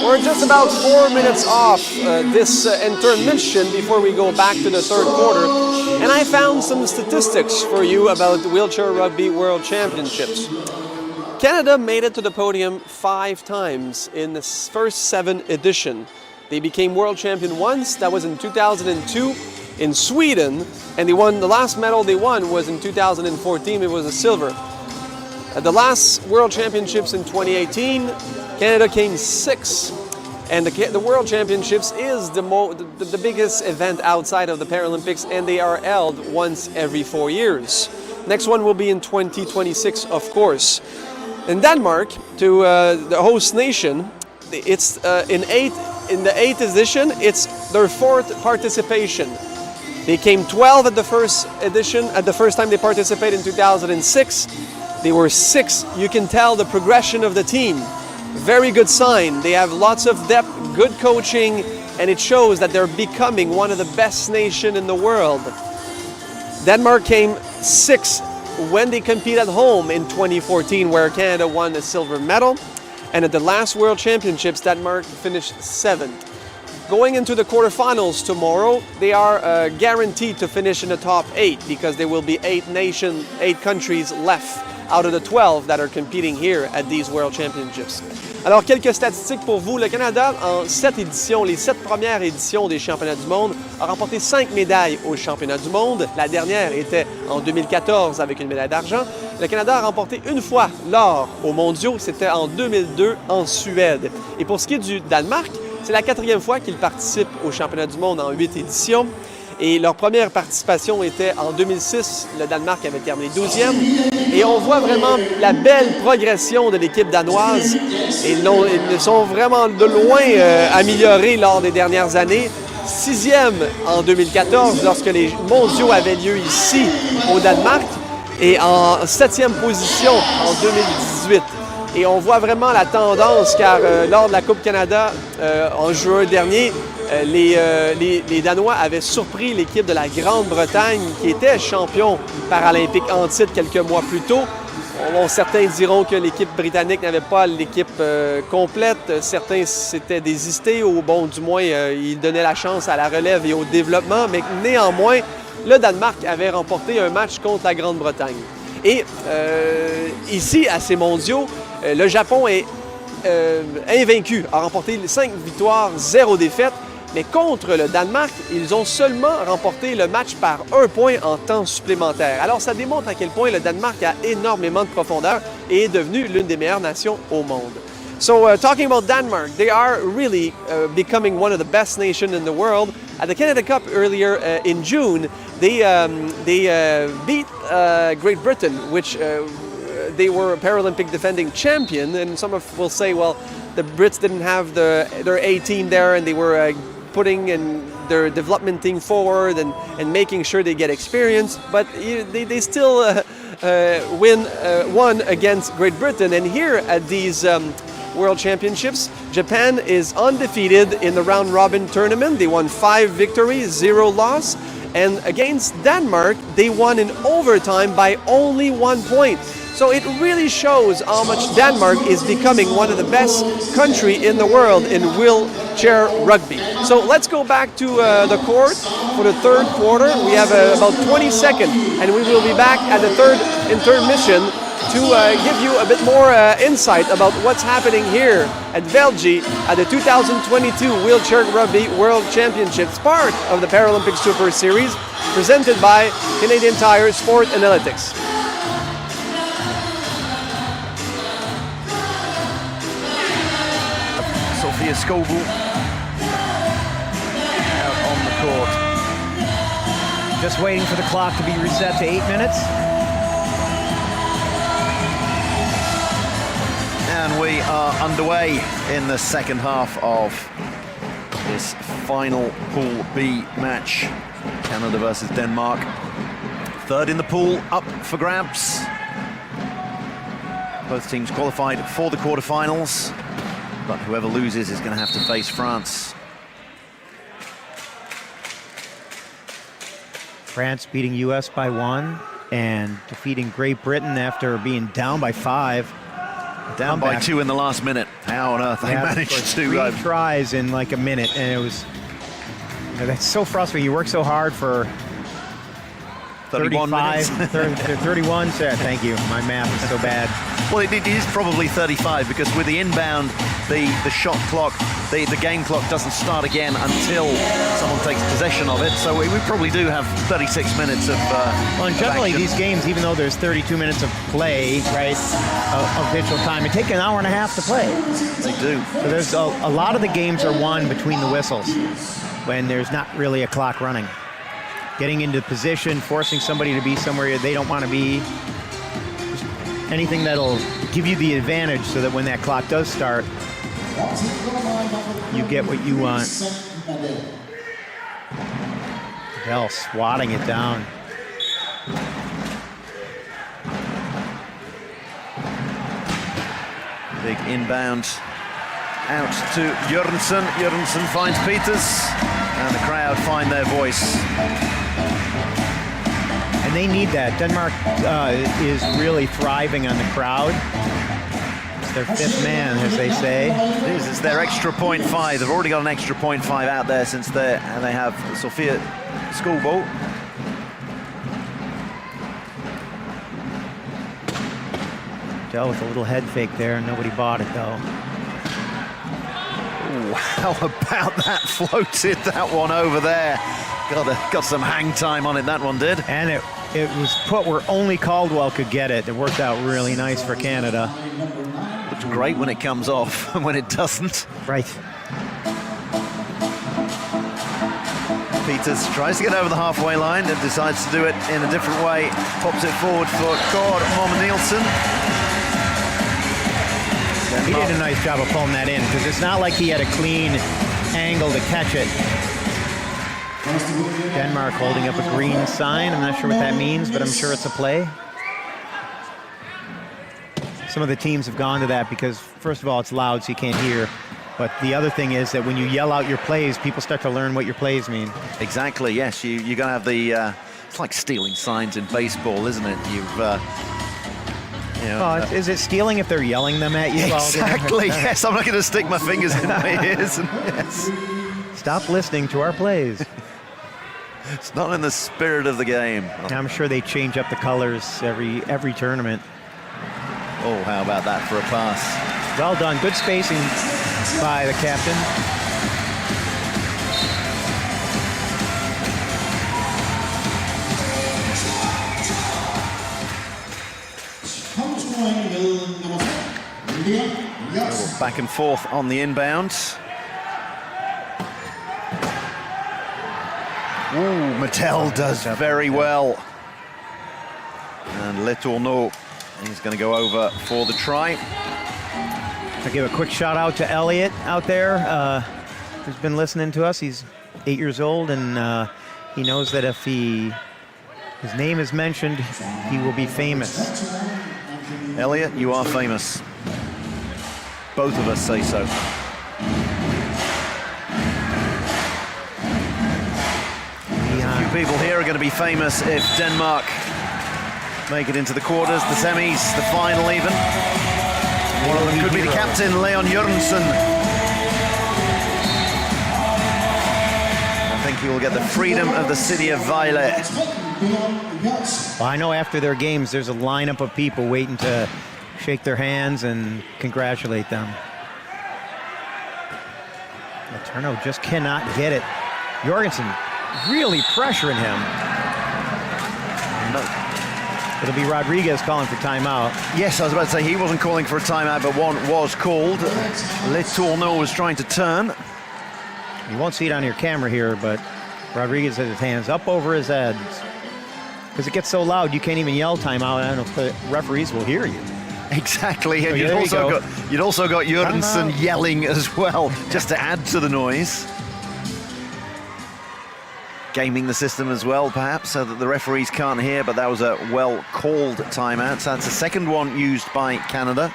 We're just about 4 minutes off this intermission before we go back to the third quarter. And I found some statistics for you about the Wheelchair Rugby World Championships. Canada made it to the podium 5 times in the first 7 edition. They became world champion once, that was in 2002 in Sweden, and they won, the last medal they won was in 2014, it was a silver. At the last World Championships in 2018, Canada came 6th, and the World Championships is the biggest event outside of the Paralympics, and they are held once every 4 years. Next one will be in 2026, of course. In Denmark, to the host nation, it's in the 8th edition, it's their 4th participation. They came 12 at the first edition, at the first time they participated in 2006. They were 6th. You can tell the progression of the team. Very good sign. They have lots of depth, good coaching, and it shows that they're becoming one of the best nations in the world. Denmark came 6th when they compete at home in 2014, where Canada won a silver medal. And at the last World Championships, Denmark finished 7th. Going into the quarterfinals tomorrow, they are guaranteed to finish in the top 8 because there will be 8 countries left out of the 12 that are competing here at these World Championships. Alors, quelques statistiques pour vous. Le Canada, en 7 éditions, les 7 premières éditions des championnats du monde, a remporté 5 médailles aux championnats du monde. La dernière était en 2014 avec une médaille d'argent. Le Canada a remporté une fois l'or aux mondiaux, c'était en 2002 en Suède. Et pour ce qui est du Danemark, C'est la 4e fois qu'ils participent au championnat du monde en 8 éditions. Et leur première participation était en 2006. Le Danemark avait terminé 12e. Et on voit vraiment la belle progression de l'équipe danoise. Et ils sont vraiment de loin améliorés lors des dernières années. 6e en 2014 lorsque les mondiaux avaient lieu ici au Danemark. Et en 7e position en 2018. Et on voit vraiment la tendance car lors de la Coupe Canada en juin dernier, les Danois avaient surpris l'équipe de la Grande-Bretagne qui était champion paralympique en titre quelques mois plus tôt. Bon, certains diront que l'équipe britannique n'avait pas l'équipe complète. Certains s'étaient désistés ou bon, du moins, ils donnaient la chance à la relève et au développement. Mais néanmoins, le Danemark avait remporté un match contre la Grande-Bretagne. Et ici, à ces mondiaux, le Japon est invaincu, a remporté 5 victoires, 0 défaites. Mais contre le Danemark, ils ont seulement remporté le match par 1 point en temps supplémentaire. Alors ça démontre à quel point le Danemark a énormément de profondeur et est devenu l'une des meilleures nations au monde. So talking about Denmark, they are really becoming one of the best nations in the world. At the Canada Cup earlier in June, they beat Great Britain, which they were a Paralympic defending champion. And some will say, well, the Brits didn't have their A team there, and they were putting their development team forward and making sure they get experience. But they still won against Great Britain. And here at these World Championships, Japan is undefeated in the round-robin tournament. They won 5 victories, 0 loss. And against Denmark, they won in overtime by only 1 point. So it really shows how much Denmark is becoming one of the best countries in the world in wheelchair rugby. So let's go back to the court for the third quarter. We have about 20 seconds, and we will be back at the third intermission to give you a bit more insight about what's happening here at Vejle at the 2022 Wheelchair Rugby World Championships, part of the Paralympic Super Series, presented by Canadian Tire Sport Analytics.
Sophia Skovall out on the court.
Just waiting for the clock to be reset to 8 minutes.
And we are underway in the second half of this final Pool B match. Canada versus Denmark. Third in the pool, up for grabs. Both teams qualified for the quarterfinals, but whoever loses is going to have to face France.
France beating US by 1 and defeating Great Britain after being down by 5.
Down by 2 in the last minute. How on earth they managed to...
3 tries in like a minute, and it was... that's so frustrating. You work so hard for
31 minutes.
31, thank you. My math is so bad.
Well, it is probably 35 because with the inbound, the shot clock, the game clock doesn't start again until someone takes possession of it. So we probably do have 36 minutes of
well, and generally
action.
These games, even though there's 32 minutes of play, right, of official time, it takes an hour and a half to play.
They do.
So there's a lot of the games are won between the whistles when there's not really a clock running. Getting into position, forcing somebody to be somewhere they don't want to be. Just anything that'll give you the advantage so that when that clock does start, you get what you want. Bell swatting it down.
Big inbound out to Jørgensen. Jørgensen finds Peters, and the crowd find their voice.
And they need that. Denmark is really thriving on the crowd. It's their 5th man, as they say.
It is. It's their extra 0.5. They've already got an extra 0.5 out there since they have Sophia Skovall.
Dell with a little head fake there. Nobody bought it, though.
Ooh, how about that? Floated that one over there. Got some hang time on it, that one did.
And it was put where only Caldwell could get it. It worked out really nice for Canada.
Looks great when it comes off and when it doesn't.
Right.
Peters tries to get over the halfway line and decides to do it in a different way. Pops it forward for Kåre Momme Nielsen.
He did a nice job of pulling that in because it's not like he had a clean angle to catch it. Denmark holding up a green sign. I'm not sure what that means, but I'm sure it's a play. Some of the teams have gone to that because, first of all, it's loud so you can't hear. But the other thing is that when you yell out your plays, people start to learn what your plays mean.
Exactly, yes. You're going to have the... it's like stealing signs in baseball, isn't it?
Is it stealing if they're yelling them at you?
Exactly, yes. I'm not going to stick my fingers in my ears. And, yes.
Stop listening to our plays.
It's not in the spirit of the game.
I'm sure they change up the colors every tournament.
Oh, how about that for a pass?
Well done. Good spacing by the captain.
Back and forth on the inbound. Ooh, Mattel does very well. And Le Tourneau, he's going to go over for the try.
I'll give a quick shout out to Elliot out there who's been listening to us. He's 8 years old and he knows that if his name is mentioned, he will be famous.
Elliot, you are famous. Both of us say so. A few people here are going to be famous if Denmark make it into the quarters, the semis, the final even. One of them could be the captain, Leon Jørgensen. I think he will get the freedom of the city of Vejle.
Well, I know after their games, there's a lineup of people waiting to shake their hands and congratulate them. Letourneau just cannot get it. Jørgensen really pressuring him.
No.
It'll be Rodriguez calling for timeout.
Yes, I was about to say he wasn't calling for a timeout, but one was called. Le Tourneau was trying to turn.
You won't see it on your camera here, but Rodriguez has his hands up over his head. Because it gets so loud, you can't even yell timeout. I don't know if the referees will hear you.
Exactly, and
So
you'd also got Jørgensen yelling as well, just to add to the noise. Gaming the system as well, perhaps, so that the referees can't hear, but that was a well-called timeout. So that's the second one used by Canada.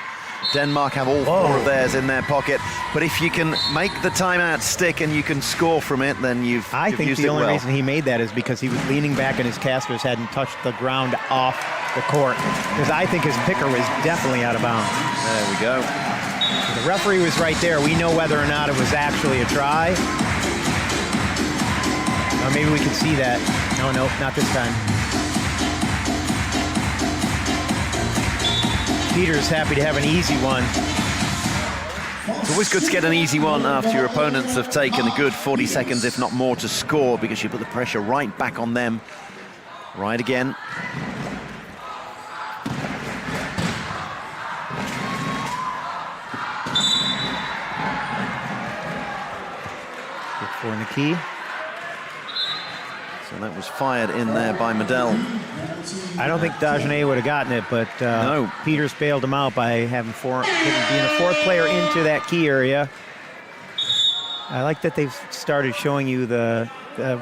Denmark have all four of theirs in their pocket, but if you can make the timeout stick and you can score from it, then you've used it well.
I think the only reason he made that is because he was leaning back and his casters hadn't touched the ground off the court. Because I think his picker was definitely out of bounds.
There we go.
The referee was right there. We know whether or not it was actually a try. Or maybe we can see that. No, not this time. Peter's happy to have an easy one.
It's always good to get an easy one after your opponents have taken a good 40 seconds, if not more, to score, because you put the pressure right back on them. Right again.
Good for Niki.
So that was fired in there by Medel.
I don't think Dagenet would have gotten it, but
no.
Peters bailed him out by having being a fourth player into that key area. I like that they've started showing you the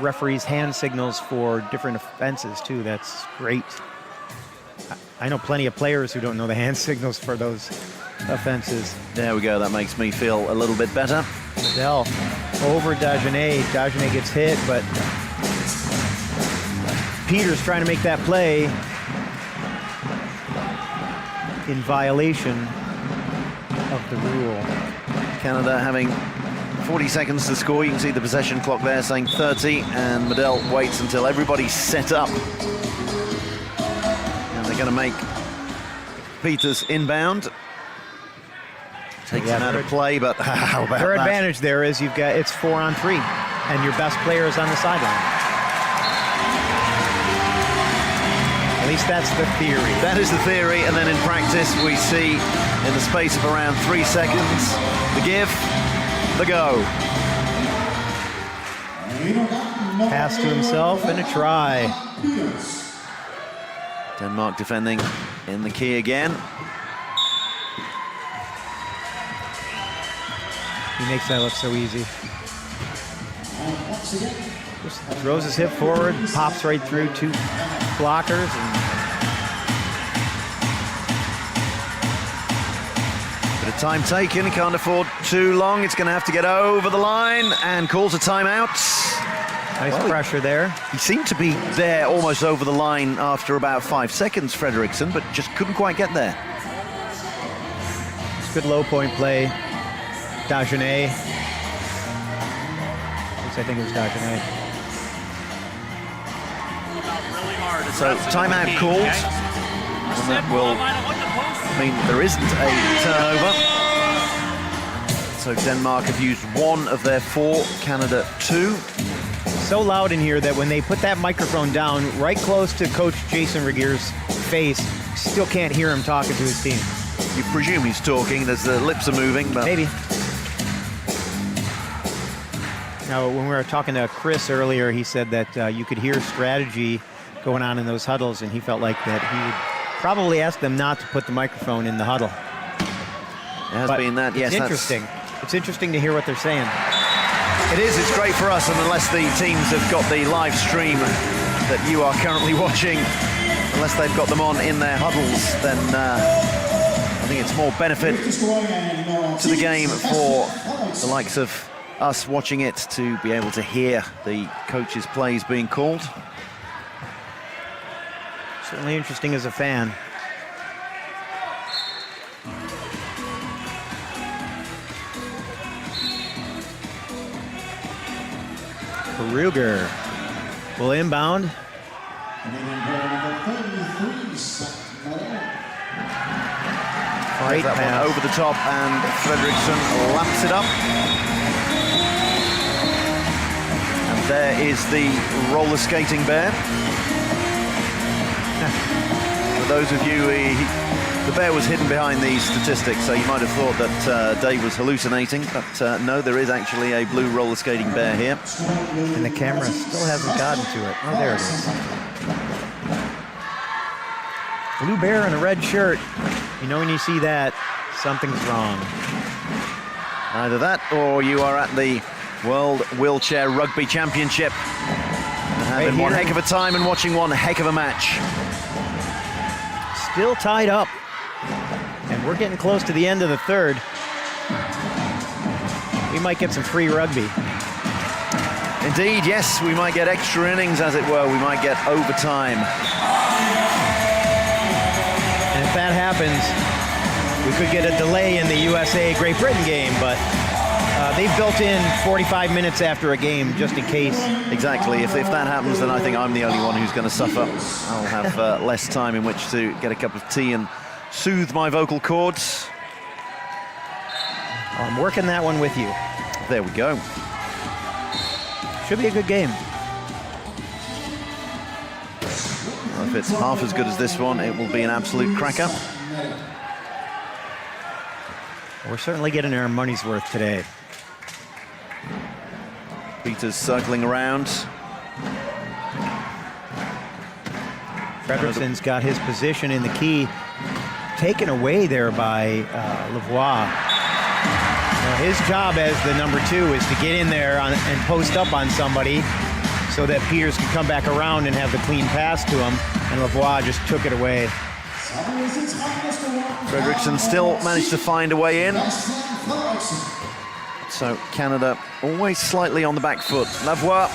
referees' hand signals for different offenses too. That's great. I know plenty of players who don't know the hand signals for those offenses.
There we go. That makes me feel a little bit better.
Medel over Dagenet. Dagenet gets hit, but Peters trying to make that play in violation of the rule.
Canada having 40 seconds to score. You can see the possession clock there saying 30, and Medel waits until everybody's set up. And they're going to make Peters inbound. Takes him out of play, but how about
Their
that?
advantage there is it's 4-on-3, and your best player is on the sideline. At least that's the theory.
That is the theory, and then in practice we see in the space of around 3 seconds, the give, the go.
Pass to himself and a try.
Denmark defending in the key again.
He makes that look so easy. Just throws his hip forward, pops right through 2 blockers.
Bit of time taken, he can't afford too long. It's going to have to get over the line and calls a timeout.
Nice pressure there.
He seemed to be there almost over the line after about 5 seconds, Fredriksson, but just couldn't quite get there.
It's good low point play. Dagenet. At least I think it was Dagenet.
So timeout called, and that will mean there isn't a turnover. So Denmark have used 1 of their 4, Canada 2.
So loud in here that when they put that microphone down right close to Coach Jason Regeer's face, still can't hear him talking to his team.
You presume he's talking, as the lips are moving, but...
Maybe. Now, when we were talking to Chris earlier, he said that you could hear strategy going on in those huddles, and he felt like that he would probably ask them not to put the microphone in the huddle.
It has been that, yes.
It's interesting. It's interesting to hear what they're saying.
It is, it's great for us, and unless the teams have got the live stream that you are currently watching, unless they've got them on in their huddles, then I think it's more benefit to the game for the likes of us watching it to be able to hear the coaches' plays being called.
Certainly interesting as a fan. Ruger will inbound. Great
that
pass.
one over the top, and Fredriksson laps it up. And there is the roller skating bear. For those of you, the bear was hidden behind these statistics, so you might have thought that Dave was hallucinating, but no, there is actually a blue roller skating bear here.
And the camera still hasn't gotten to it. Oh, there it is. Blue bear in a red shirt. You know when you see that, something's wrong.
Either that, or you are at the World Wheelchair Rugby Championship and having one heck of a time and watching one heck of a match.
Still tied up. And we're getting close to the end of the third. We might get some free rugby.
Indeed, yes, we might get extra innings, as it were. We might get overtime.
And if that happens, we could get a delay in the USA-Great Britain game, but they've built in 45 minutes after a game just in case.
Exactly. If that happens, then I think I'm the only one who's going to suffer. I'll have less time in which to get a cup of tea and soothe my vocal cords.
I'm working that one with you.
There we go.
Should be a good game.
Well, if it's half as good as this one, it will be an absolute cracker.
We're certainly getting our money's worth today.
Peters circling around.
Fredriksson's got his position in the key taken away there by Lavoie. Now his job as the number 2 is to get in there and post up on somebody so that Peters can come back around and have the clean pass to him, and Lavoie just took it away.
Fredriksson still managed to find a way in. So Canada always slightly on the back foot. Lavoie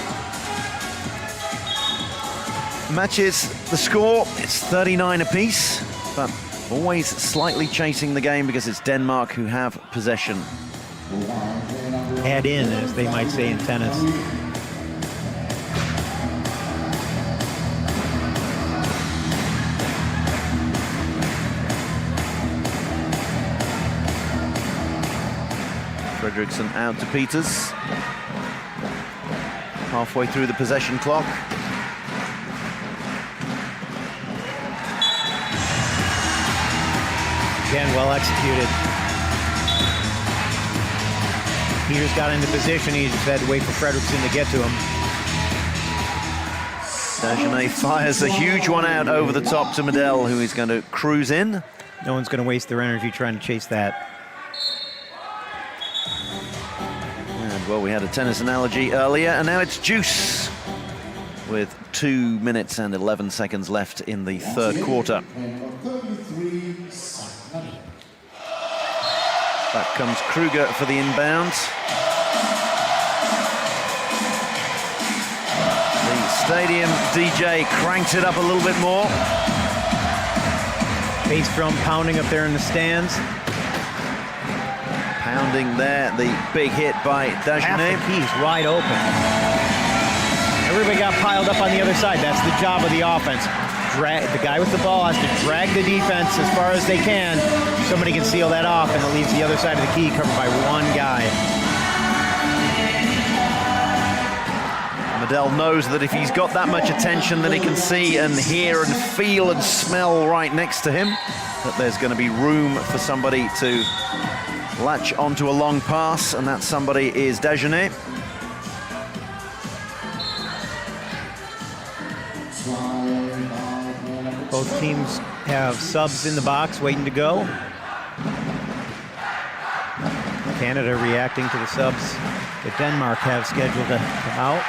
matches the score. It's 39 apiece, but always slightly chasing the game because it's Denmark who have possession.
Add in, as they might say in tennis.
Fredriksson out to Peters. Halfway through the possession clock.
Again, well executed. Peters got into position. He just had to wait for Fredriksson to get to him.
Dagenet fires a huge one out over the top to Medel, who is going to cruise in.
No one's going to waste their energy trying to chase that.
And well, we had a tennis analogy earlier, and now it's juice with 2 minutes and 11 seconds left in the third quarter. Back comes Kruger for the inbound. The stadium DJ cranked it up a little bit more.
Bass drum pounding up there in the stands.
Pounding there, the big hit by
Half
Dagenet.
the keys wide open. Everybody got piled up on the other side. That's the job of the offense. The guy with the ball has to drag the defense as far as they can. Somebody can seal that off, and it leaves the other side of the key covered by one guy.
Medel knows that if he's got that much attention that he can see and hear and feel and smell right next to him, that there's going to be room for somebody to latch onto a long pass, and that somebody is Dagenet.
Both teams have subs in the box waiting to go. Canada reacting to the subs that Denmark have scheduled to come out.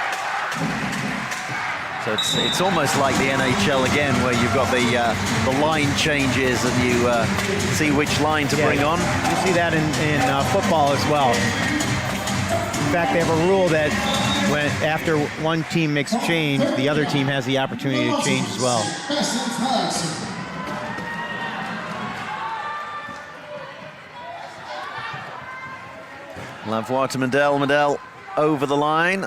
So it's almost like the NHL again, where you've got the line changes and you see which line to bring on.
You see that in football as well. In fact, they have a rule that when after one team makes a change, the other team has the opportunity to change as well.
Lavoie to Medel. Medel over the line.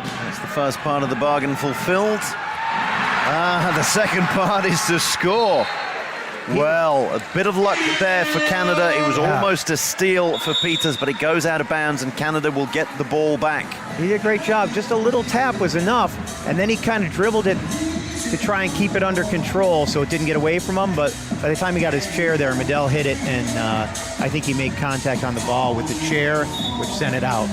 That's the first part of the bargain fulfilled. The second part is to score. Well, a bit of luck there for Canada. It was almost a steal for Peters, but it goes out of bounds and Canada will get the ball back.
He did a great job. Just a little tap was enough, and then he kind of dribbled it to try and keep it under control so it didn't get away from him, but by the time he got his chair there, Medel hit it, and I think he made contact on the ball with the chair, which sent it out.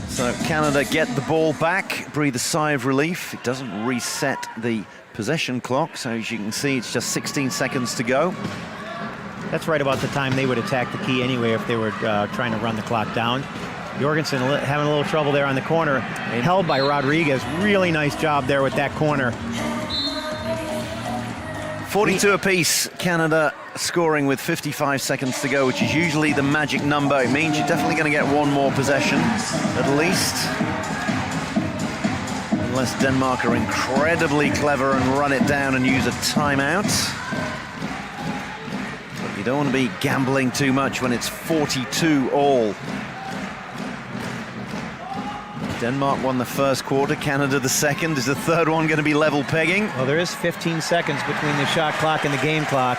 So Canada get the ball back, breathe a sigh of relief. It doesn't reset the possession clock, so as you can see, it's just 16 seconds to go.
That's right about the time they would attack the key anyway if they were trying to run the clock down. Jorgensen having a little trouble there on the corner, held by Rodriguez. Really nice job there with that corner.
42 apiece, Canada scoring with 55 seconds to go, which is usually the magic number. It means you're definitely going to get one more possession, at least. Unless Denmark are incredibly clever and run it down and use a timeout. But you don't want to be gambling too much when it's 42 all. Denmark won the first quarter, Canada the second. Is the third one going to be level pegging?
Well, there is 15 seconds between the shot clock and the game clock.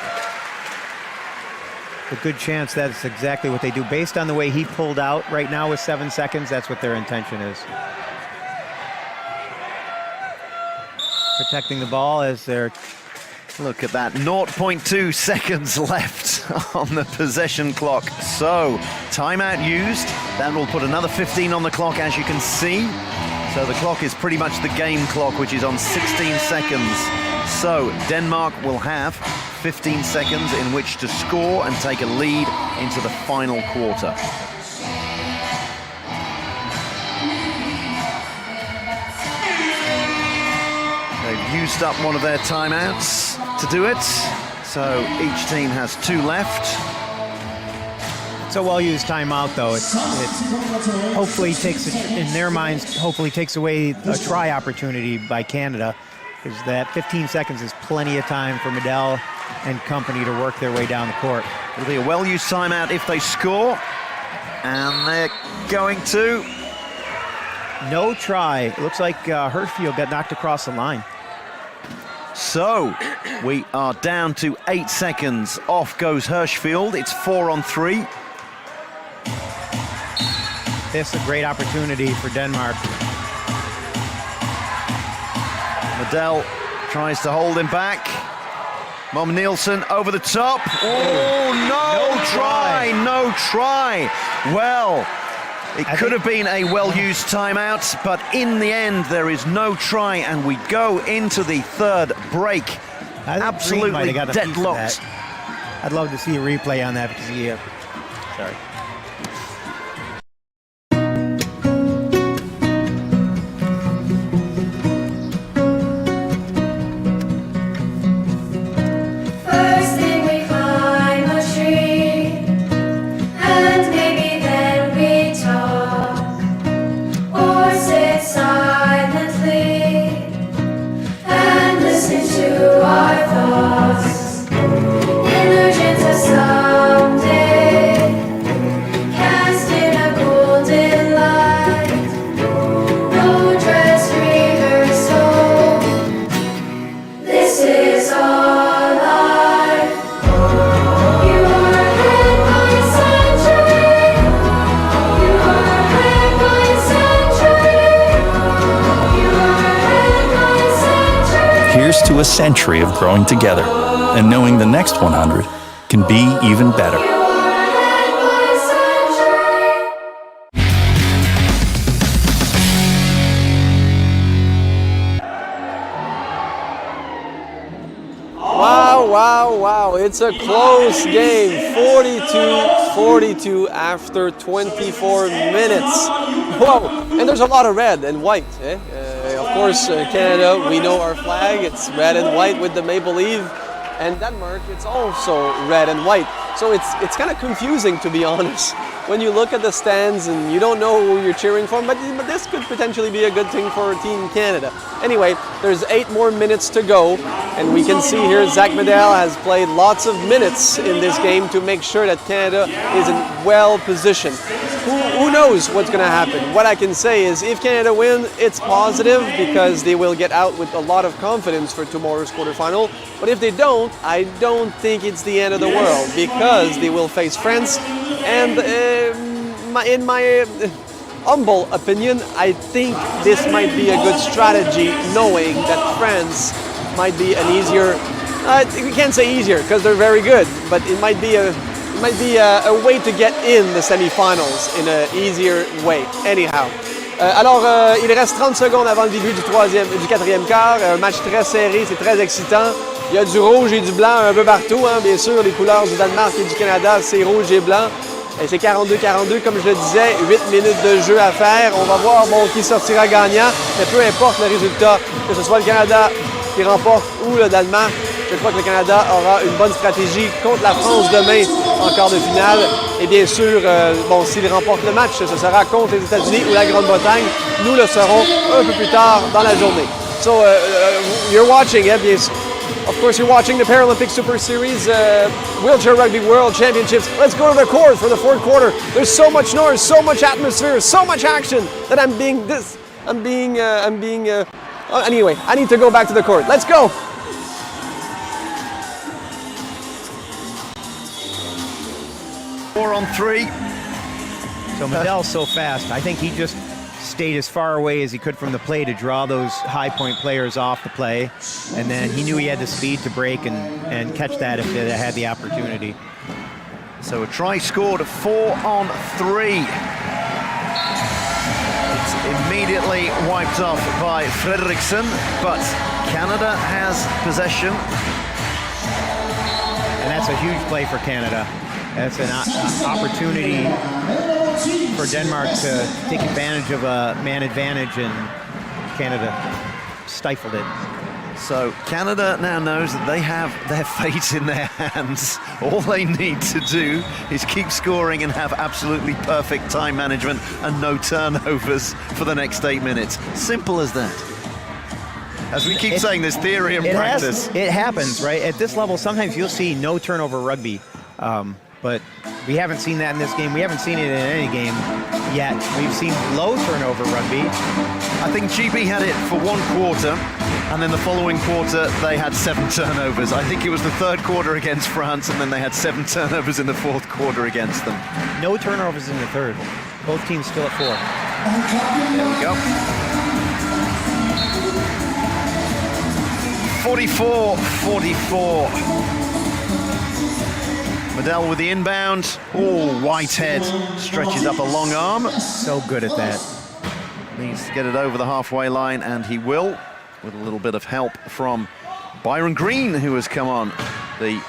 A good chance that's exactly what they do. Based on the way he pulled out right now with 7 seconds, that's what their intention is. Protecting the ball as they're...
Look at that, 0.2 seconds left on the possession clock. So, timeout used. That will put another 15 on the clock, as you can see. So the clock is pretty much the game clock, which is on 16 seconds. So, Denmark will have 15 seconds in which to score and take a lead into the final quarter. They've used up one of their timeouts to do it, so each team has 2 left.
It's a well-used timeout, though. It hopefully takes, in their minds, hopefully takes away a try opportunity by Canada, because that 15 seconds is plenty of time for Medel and company to work their way down the court.
It'll be a well-used timeout if they score, and they're going to.
No try. It looks like Hirschfield got knocked across the line.
So, we are down to 8 seconds. Off goes Hirschfield. It's 4 on 3.
This is a great opportunity for Denmark.
Medel tries to hold him back. Mom Nielsen over the top. Oh, no try. Well, It could have been a well-used timeout, but in the end, there is no try, and we go into the third break. Absolutely deadlocked.
I'd love to see a replay on that because sorry.
First thing we climb a tree, and maybe then we talk, or sit silently and listen to our thoughts. Illusions of someday, cast in a golden light. No dress rehearsal, this is our life. You are led by century. You are led by century. You are led by century.
Here's to a century of growing together and knowing the next 100 can be even better.
You are led by century.
Wow, wow, wow. It's a close game. 42-42 after 24 minutes. Whoa, and there's a lot of red and white. Of course, Canada, we know our flag. It's red and white with the maple leaf. And Denmark, it's also red and white. So it's kind of confusing, to be honest, when you look at the stands and you don't know who you're cheering for, but this could potentially be a good thing for Team Canada. Anyway, there's 8 more minutes to go, and we can see here Zach Medel has played lots of minutes in this game to make sure that Canada is in well positioned. Who knows what's going to happen? What I can say is if Canada win, it's positive because they will get out with a lot of confidence for tomorrow's quarterfinal. But if they don't, I don't think it's the end of the world because they will face France. And in my humble opinion, I think this might be a good strategy, knowing that France might be an easier, we can't say easier because they're very good, but it might be a way to get in the semifinals in an easier way. Anyhow. Alors, il reste 30 secondes avant le début du quatrième quart. Un match très serré, c'est très excitant. Il y a du rouge et du blanc un peu partout, hein. Bien sûr, les couleurs du Danemark et du Canada, c'est rouge et blanc. Et c'est 42-42, comme je le disais, 8 minutes de jeu à faire. On va voir qui sortira gagnant, mais peu importe le résultat, que ce soit le Canada qui remporte ou le Danemark, je crois que le Canada aura une bonne stratégie contre la France demain en quart de finale. Et bien sûr, s'il remporte le match, ce sera contre les États-Unis ou la Grande-Bretagne. Nous le saurons un peu plus tard dans la journée. So, you're watching, bien sûr. Of course, you're watching the Paralympic Super Series Wheelchair Rugby World Championships. Let's go to the court for the fourth quarter. There's so much noise, so much atmosphere, so much action that anyway, I need to go back to the court. Let's go.
Four on 3.
So Medel's so fast. I think he just stayed as far away as he could from the play to draw those high point players off the play. And then he knew he had the speed to break and catch that if they had the opportunity.
So a try scored, 4 on 3. It's immediately wiped off by Fredriksson, but Canada has possession.
And that's a huge play for Canada. That's an opportunity for Denmark to take advantage of a man advantage, and Canada stifled it.
So Canada now knows that they have their fate in their hands. All they need to do is keep scoring and have absolutely perfect time management and no turnovers for the next 8 minutes. Simple as that. As we keep saying, there's theory and practice.
It happens, right? At this level, sometimes you'll see no turnover rugby. But we haven't seen that in this game. We haven't seen it in any game yet. We've seen low turnover rugby.
I think GB had it for 1 quarter, and then the following quarter they had 7 turnovers. I think it was the 3rd quarter against France, and then they had 7 turnovers in the 4th quarter against them.
No turnovers in the 3rd. Both teams still at 4.
There we go. 44-44. Medell with the inbound. Oh, Whitehead stretches up a long arm.
So good at that.
Needs to get it over the halfway line, and he will, with a little bit of help from Byron Green, who has come on. The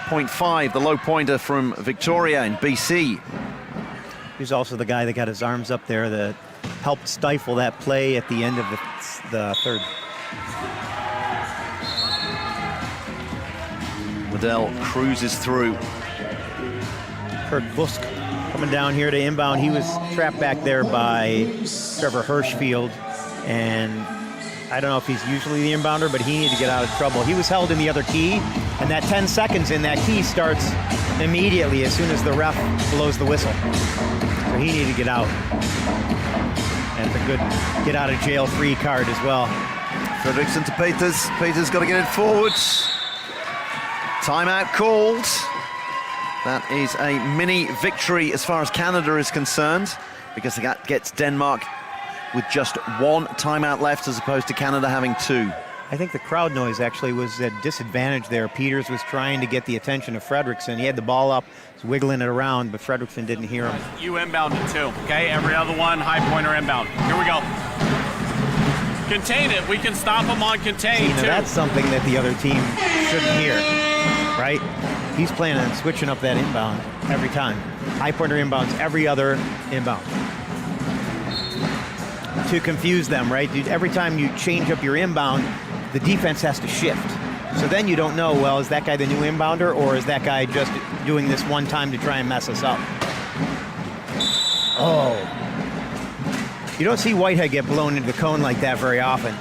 0.5, the low pointer from Victoria in BC.
He's also the guy that got his arms up there that helped stifle that play at the end of the third.
Medell cruises through.
Kurt Busk coming down here to inbound. He was trapped back there by Trevor Hirschfield, and I don't know if he's usually the inbounder, but he needed to get out of trouble. He was held in the other key, and that 10 seconds in that key starts immediately as soon as the ref blows the whistle. So he needed to get out. And it's a good get out of jail free card as well.
Fredriksson to Peters. Peters got to get it forward. Timeout called. That is a mini victory as far as Canada is concerned, because that gets Denmark with just one timeout left as opposed to Canada having two.
I think the crowd noise actually was at disadvantage there. Peters was trying to get the attention of Fredriksson. He had the ball up, was wiggling it around, but Fredriksson didn't hear him.
You inbounded too, okay? Every other one, high pointer inbound. Here we go. Contain it. We can stop them on contain, too.
That's something that the other team shouldn't hear, right? He's planning on switching up that inbound every time. High pointer inbounds, every other inbound. To confuse them, right? Every time you change up your inbound, the defense has to shift. So then you don't know, well, is that guy the new inbounder, or is that guy just doing this one time to try and mess us up? Oh. You don't see Whitehead get blown into the cone like that very often.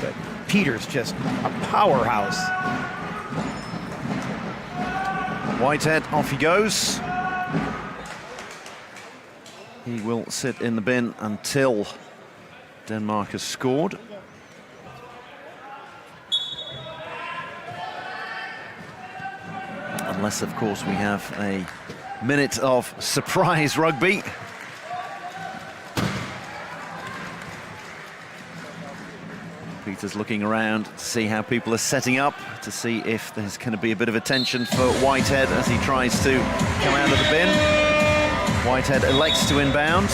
But Peters just a powerhouse.
Whitehead, off he goes. He will sit in the bin until Denmark has scored. Unless, of course, we have a minute of surprise rugby. Peter's looking around to see how people are setting up, to see if there's going to be a bit of attention for Whitehead as he tries to come out of the bin. Whitehead elects to inbound.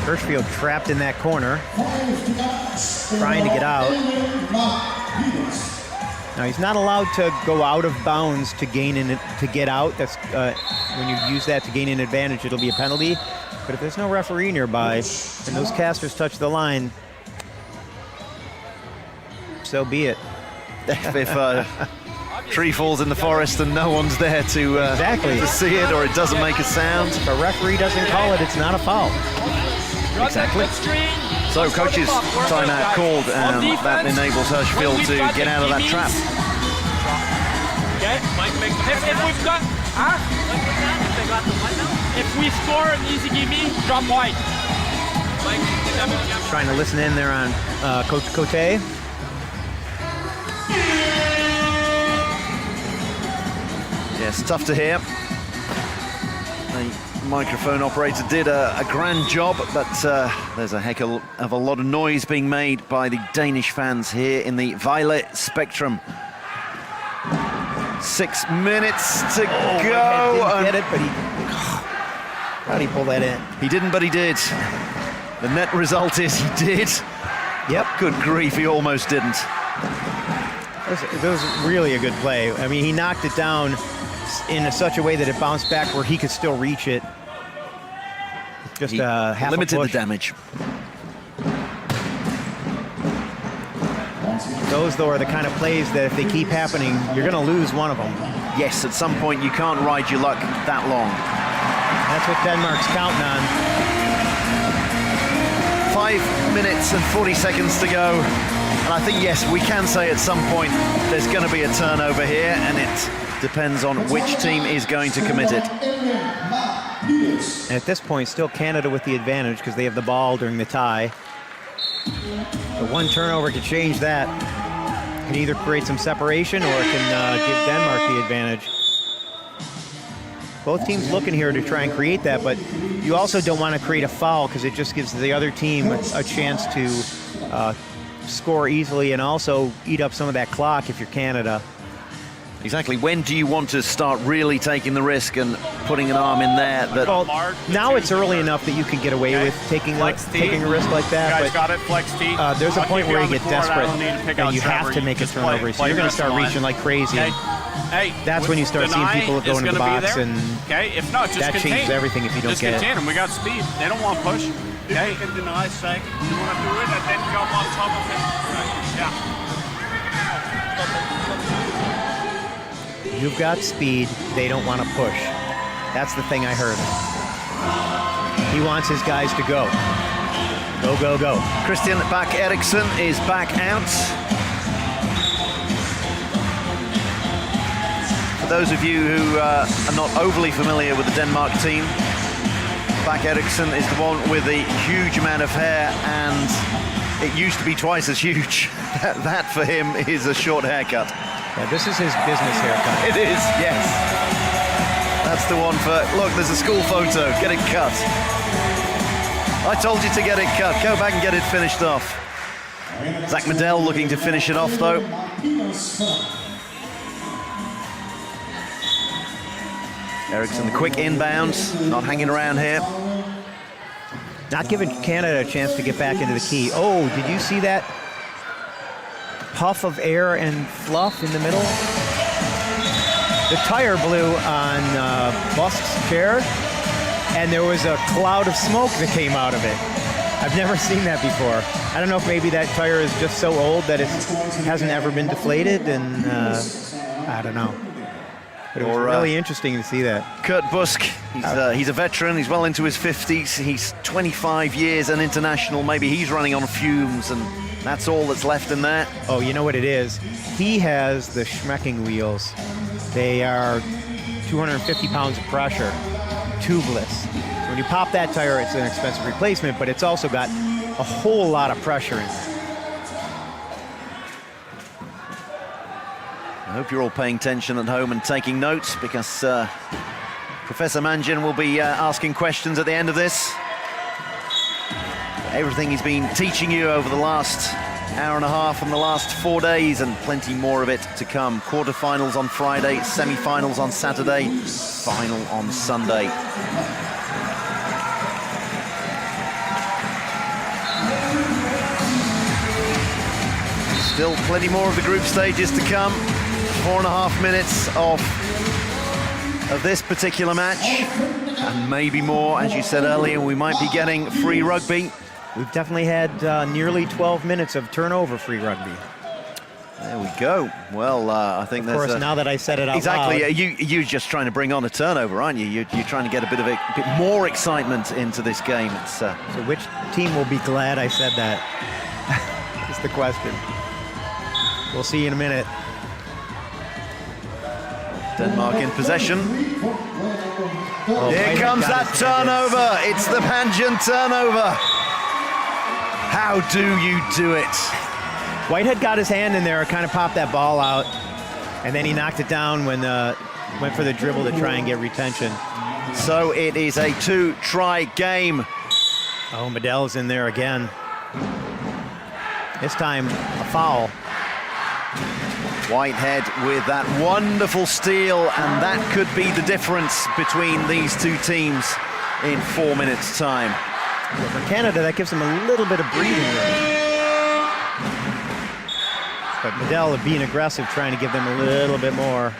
Hirschfield trapped in that corner, trying to get out. Now he's not allowed to go out of bounds to gain to get out. That's when you use that to gain an advantage, it'll be a penalty. But if there's no referee nearby and those casters touch the line, so be it.
If a tree falls in the forest and no one's there to to see it, or it doesn't make a sound,
if a referee doesn't call it, it's not a foul.
Exactly. So coach's timeout called, and that enables Hirschfield to get out of that trap.
Okay, if we've got, if we score an easy gimme, drop white.
Trying to listen in there on Coach Cote.
Yes, tough to hear. The microphone operator did a grand job, but there's a heck of a lot of noise being made by the Danish fans here in the Vejle Spectrum. 6 minutes to go.
Didn't get it, but how did he pull that in?
He didn't, but he did. The net result is he did.
Yep.
Good grief, he almost didn't.
That was really a good play. I mean, he knocked it down in such a way that it bounced back where he could still reach it. Just half
limited
a
the
push.
damage.
Those, though, are the kind of plays that if they keep happening, you're going to lose one of them.
Yes, at some point you can't ride your luck that long.
That's what Denmark's counting on.
5 minutes and 40 seconds to go. And I think, yes, we can say at some point there's going to be a turnover here, and it depends on which team is going to commit it.
And at this point, still Canada with the advantage because they have the ball during the tie. The one turnover could change that. It can either create some separation or it can give Denmark the advantage. Both teams looking here to try and create that, but you also don't want to create a foul because it just gives the other team a chance to score easily and also eat up some of that clock if you're Canada.
Exactly. When do you want to start really taking the risk and putting an arm in there? That
Well, now it's early enough that you can get away with taking a risk like that.
You guys
but
got it, flex T.
there's a
I'll
point
keep
where you
on the
get
court. I
desperate
don't need to pick
and
out
you have
Trevor.
to make a
Just play-
turnover. So
play
you're going to
rest
start
line.
reaching like crazy.
Hey,
That's when you start seeing
deny
people that go
is
into the
gonna be
box,
there.
and
okay, if not, just
that
contain.
changes everything if you don't
just
get it.
contain them. We got speed. They don't want push. Okay,
You can deny, say, you want to do it, and then jump on top of it.
yeah.
You've got speed, they don't want to push. That's the thing I heard. He wants his guys to go. Go, go, go.
Christian Bak Eriksson is back out. For those of you who are not overly familiar with the Denmark team, Bak Eriksson is the one with the huge amount of hair, and it used to be twice as huge. That for him is a short haircut.
Yeah, this is his business haircut.
It is, yes. That's the one for, look, there's a school photo, get it cut. I told you to get it cut, go back and get it finished off. Zach Medell looking to finish it off though. Eriksson, the quick inbound, not hanging around here.
Not giving Canada a chance to get back into the key. Oh, did you see that puff of air and fluff in the middle? The tire blew on Busk's chair, and there was a cloud of smoke that came out of it. I've never seen that before. I don't know if maybe that tire is just so old that it hasn't ever been deflated, and I don't know. But it was really interesting to see that.
Kurt Busk, he's a veteran, he's well into his 50s, he's 25 years an international, maybe he's running on fumes, and that's all that's left in there.
Oh, you know what it is? He has the Schmecking wheels. They are 250 pounds of pressure, tubeless. So when you pop that tire, it's an expensive replacement, but it's also got a whole lot of pressure in it.
I hope you're all paying attention at home and taking notes, because Professor Manjan will be asking questions at the end of this. Everything he's been teaching you over the last hour and a half and the last 4 days, and plenty more of it to come. Quarterfinals on Friday, semi-finals on Saturday, final on Sunday. Still plenty more of the group stages to come. 4.5 minutes of this particular match, and maybe more. As you said earlier, we might be getting free rugby.
We've definitely had nearly 12 minutes of turnover-free rugby.
There we go. Well, I think
Of course, now that I said it out
exactly.
loud.
You're just trying to bring on a turnover, aren't you? You're trying to get a bit more excitement into this game. It's,
So which team will be glad I said that? Is the question. We'll see you in a minute.
Denmark in possession.
Oh,
Here
Whitehead
comes
got
that
his hand in.
turnover. It's the Manjan turnover. How do you do it?
Whitehead got his hand in there, kind of popped that ball out, and then he knocked it down when went for the dribble to try and get retention.
So it is a 2-try game.
Oh, Medell's in there again. This time, a foul.
Whitehead with that wonderful steal, and that could be the difference between these two teams in 4 minutes' time.
Well, for Canada, that gives them a little bit of breathing room. But Medell being aggressive, trying to give them a little bit more.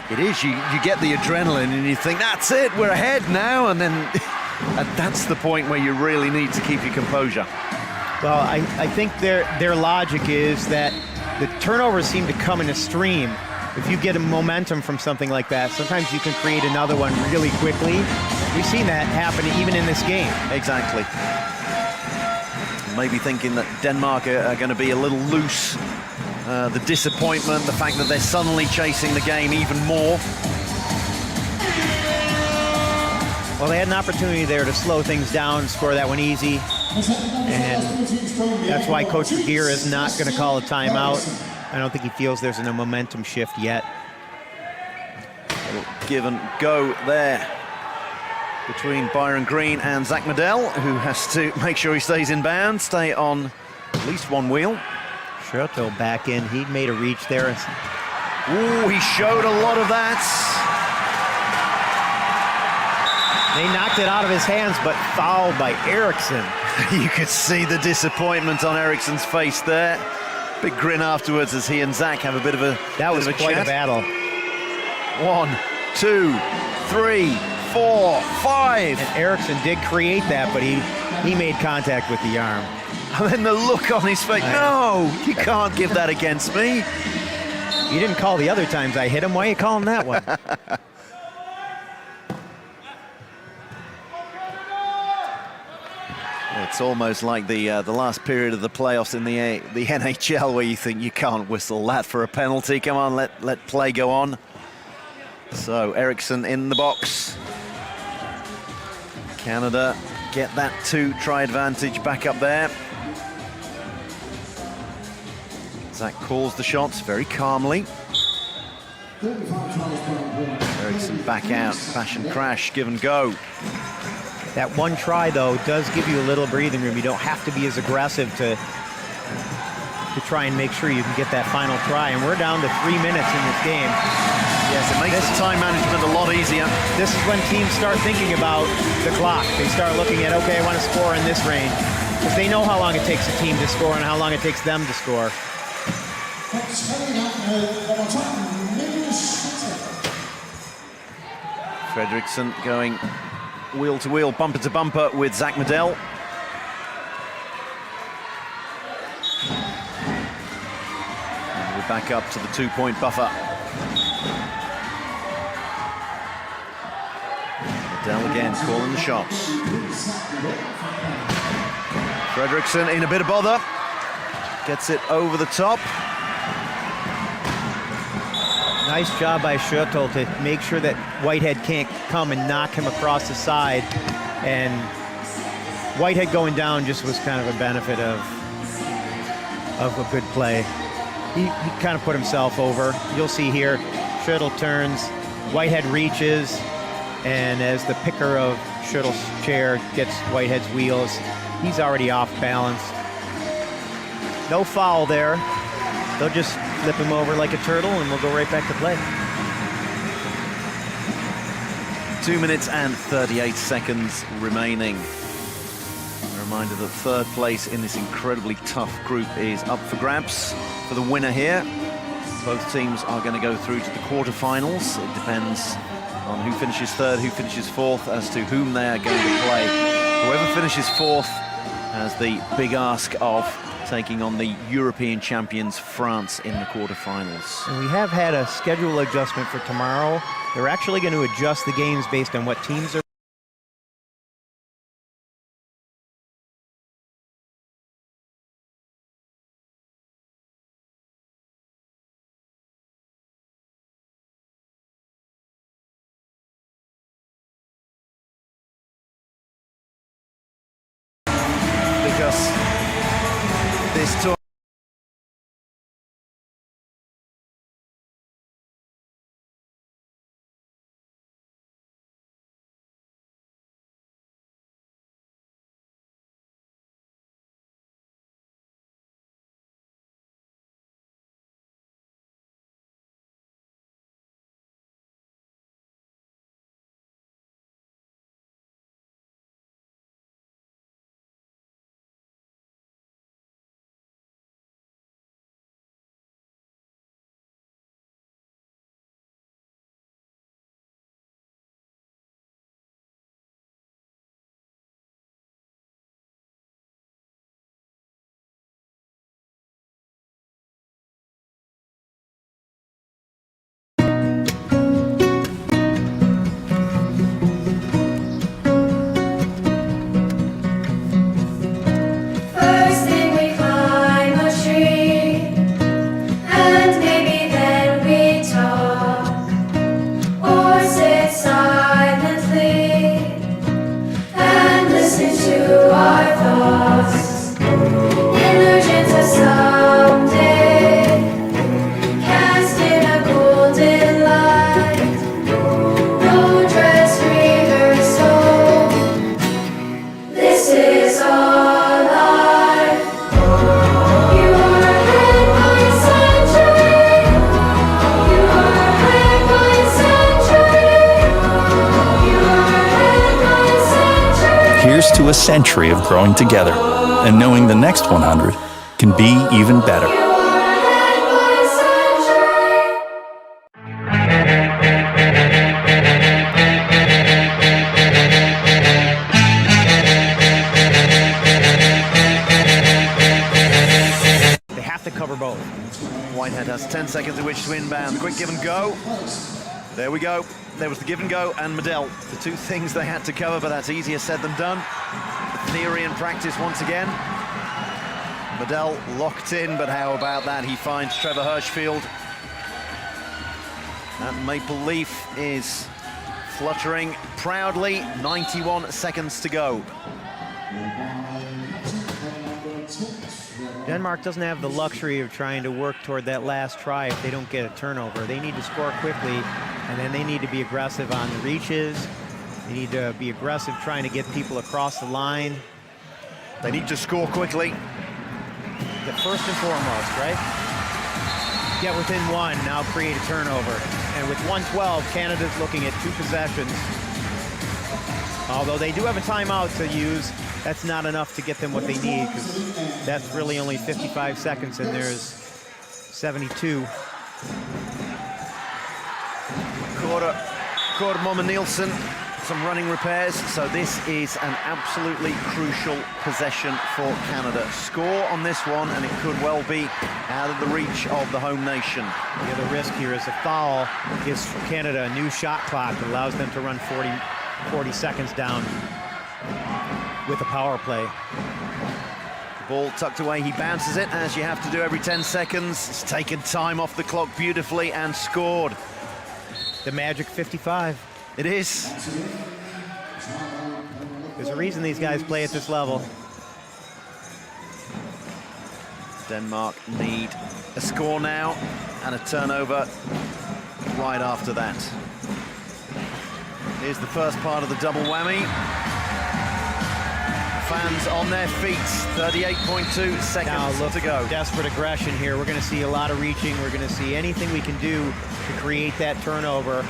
It is, you get the adrenaline and you think, that's it, we're ahead now, and then that's the point where you really need to keep your composure.
Well, I think their logic is that the turnovers seem to come in a stream. If you get a momentum from something like that, sometimes you can create another one really quickly. We've seen that happen even in this game.
Exactly. Maybe thinking that Denmark are going to be a little loose. The disappointment, the fact that they're suddenly chasing the game even more.
Well, they had an opportunity there to slow things down, score that one easy. And that's why Coach Gear is not going to call a timeout. I don't think he feels there's a momentum shift yet.
Give and go there between Byron Green and Zach Medell, who has to make sure he stays in bounds, stay on at least one wheel.
Schertel back in. He made a reach there.
Ooh, he showed a lot of that.
They knocked it out of his hands, but fouled by Eriksson.
You could see the disappointment on Eriksson's face there. Big grin afterwards as he and Zach have a bit of a
That was quite a battle.
1, 2, 3, 4, 5.
And Eriksson did create that, but he made contact with the arm.
And then the look on his face. No, you can't give that against me.
You didn't call the other times I hit him. Why are you calling that one?
It's almost like the last period of the playoffs in the NHL where you think you can't whistle that for a penalty. Come on, let play go on. So Eriksson in the box. Canada get that 2-try advantage back up there. Zach calls the shots very calmly. Eriksson back out, bash and crash, give and go.
That one try, though, does give you a little breathing room. You don't have to be as aggressive to try and make sure you can get that final try. And we're down to 3 minutes in this game.
Yes, it makes the time management a lot easier.
This is when teams start thinking about the clock. They start looking at, okay, I want to score in this range. Because they know how long it takes a team to score and how long it takes them to score.
Fredriksson going wheel to wheel, bumper to bumper with Zach Medell. And we're back up to the 2-point buffer. Medell again calling the shots. Fredriksson in a bit of bother. Gets it over the top.
Nice job by Schüttel to make sure that Whitehead can't come and knock him across the side. And Whitehead going down just was kind of a benefit of a good play. He kind of put himself over. You'll see here, Schüttel turns, Whitehead reaches, and as the picker of Schüttel's chair gets Whitehead's wheels, he's already off balance. No foul there. They'll just flip him over like a turtle and we'll go right back to play.
2 minutes and 38 seconds remaining. A reminder that third place in this incredibly tough group is up for grabs for the winner here. Both teams are going to go through to the quarterfinals. It depends on who finishes third, who finishes fourth, as to whom they are going to play. Whoever finishes fourth has the big ask of taking on the European champions France in the quarterfinals.
And we have had a schedule adjustment for tomorrow. They're actually going to adjust the games based on what teams are
because this tour
Here's to a century of growing together and knowing the next 100 can be even better.
They have to cover both.
Whitehead has 10 seconds in which to inbound. Quick give and go. There we go. There was the give and go and Medell. The two things they had to cover, but that's easier said than done. Theory and practice once again. Medell locked in, but how about that? He finds Trevor Hirschfield. That maple leaf is fluttering proudly. 91 seconds to go.
Denmark doesn't have the luxury of trying to work toward that last try if they don't get a turnover. They need to score quickly, and then they need to be aggressive on the reaches. They need to be aggressive trying to get people across the line.
They need to score quickly.
The first and foremost, right? Get within one, now create a turnover. And with 1:12, Canada's looking at 2 possessions. Although they do have a timeout to use, that's not enough to get them what they need, because that's really only 55 seconds and there's 72.
Quarter Mama Nielsen, some running repairs, so this is an absolutely crucial possession for Canada. Score on this one and it could well be out of the reach of the home nation.
The other risk here is a foul gives Canada a new shot clock that allows them to run 40 seconds down with a power play.
The ball tucked away, he bounces it, as you have to do every 10 seconds. It's taken time off the clock beautifully and scored.
The magic 55.
It is.
There's a reason these guys play at this level.
Denmark need a score now and a turnover right after that. Here's the first part of the double whammy. Fans on their feet, 38.2 seconds
now look,
to go.
Desperate aggression here. We're going to see a lot of reaching. We're going to see anything we can do to create that turnover,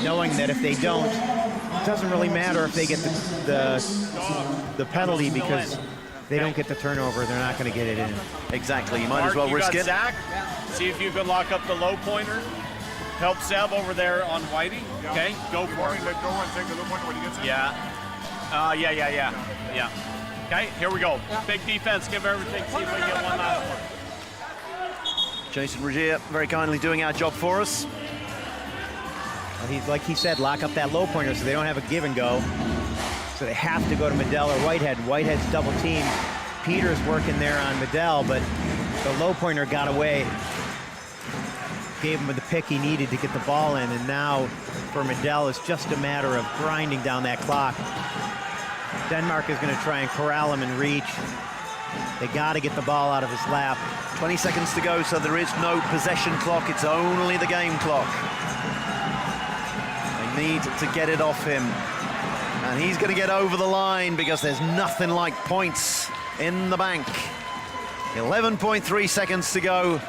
knowing that if they don't, it doesn't really matter if they get the penalty, because they don't get the turnover, they're not going to get it in.
Exactly, you might as well
you
risk
got
it.
Zach, see if you can lock up the low pointer. Help Seb over there on Whitey. Okay, go for it.
Let go and take the low pointer when he gets in.
Yeah. Okay, here we go. Big defense, give everything, see if we can get one last one.
Jason Regier very kindly doing our job for us.
Well, he's, like he said, lock up that low pointer so they don't have a give and go. So they have to go to Medell or Whitehead. Whitehead's double teamed. Peter's working there on Medell, but the low pointer got away. Gave him the pick he needed to get the ball in, and now for Medell, it's just a matter of grinding down that clock. Denmark is going to try and corral him and reach. They got to get the ball out of his lap.
20 seconds to go, so there is no possession clock. It's only the game clock. They need to get it off him. And he's going to get over the line because there's nothing like points in the bank. 11.3 seconds to go.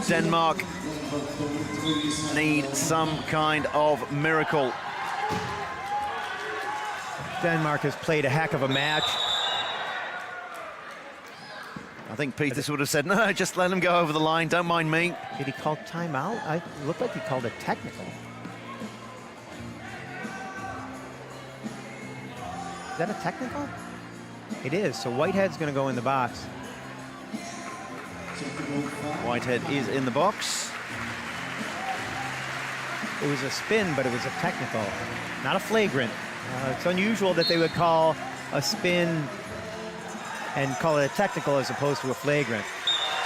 Denmark need some kind of miracle.
Denmark has played a heck of a match.
I think Peters would have said, no, just let him go over the line, don't mind me.
Did he call timeout? It looked like he called it technical. Is that a technical? It is, so Whitehead's going to go in the box.
Whitehead is in the box.
It was a spin, but it was a technical, not a flagrant. It's unusual that they would call a spin and call it a technical as opposed to a flagrant.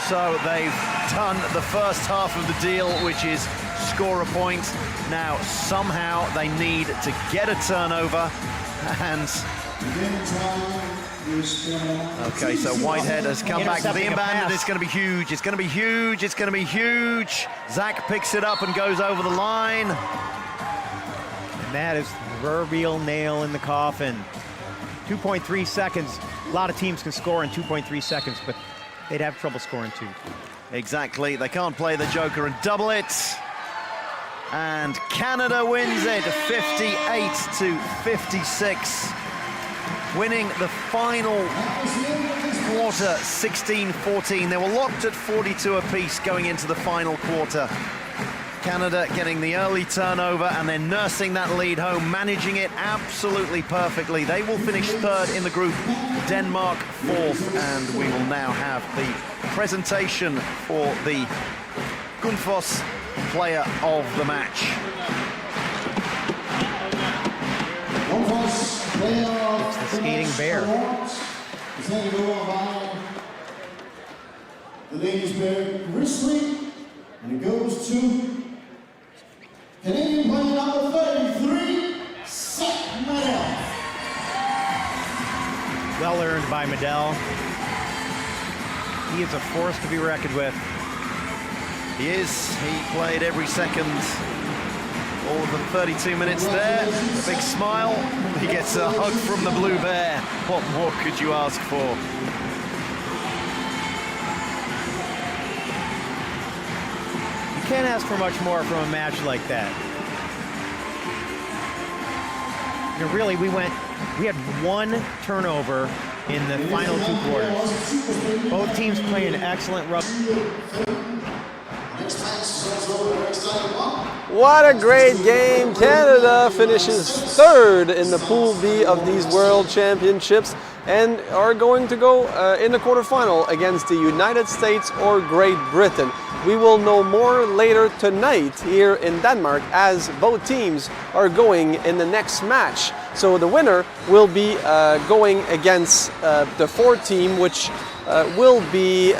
So they've done the first half of the deal, which is score a point. Now somehow they need to get a turnover, and okay, so Whitehead has come back to the inbound, and it's going to be huge. It's going to be huge. It's going to be huge. Zach picks it up and goes over the line.
And that is the proverbial nail in the coffin. 2.3 seconds. A lot of teams can score in 2.3 seconds, but they'd have trouble scoring 2.
Exactly. They can't play the joker and double it. And Canada wins it 58-56. winning the final quarter 16-14. They were locked at 42 apiece going into the final quarter. Canada getting the early turnover and then nursing that lead home, managing it absolutely perfectly. They will finish third in the group, Denmark fourth, and we will now have the presentation for the Gunfoss Player of the Match.
It's the skating bear.
The ladies bear Risley, and it goes to Canadian player number 33, Seth Medell.
Well earned by Medell. He is a force to be reckoned with.
He is. He played every second. All of the 32 minutes there. A big smile. He gets a hug from the Blue Bear. What more could you ask for?
You can't ask for much more from a match like that. You know, really, we had one turnover in the final two quarters. Both teams playing excellent rugby.
What a great game. Canada finishes third in the Pool B of these World Championships and are going to go in the quarterfinal against the United States or Great Britain. We will know more later tonight here in Denmark as both teams are going in the next match. So the winner will be going against the fourth team, which will be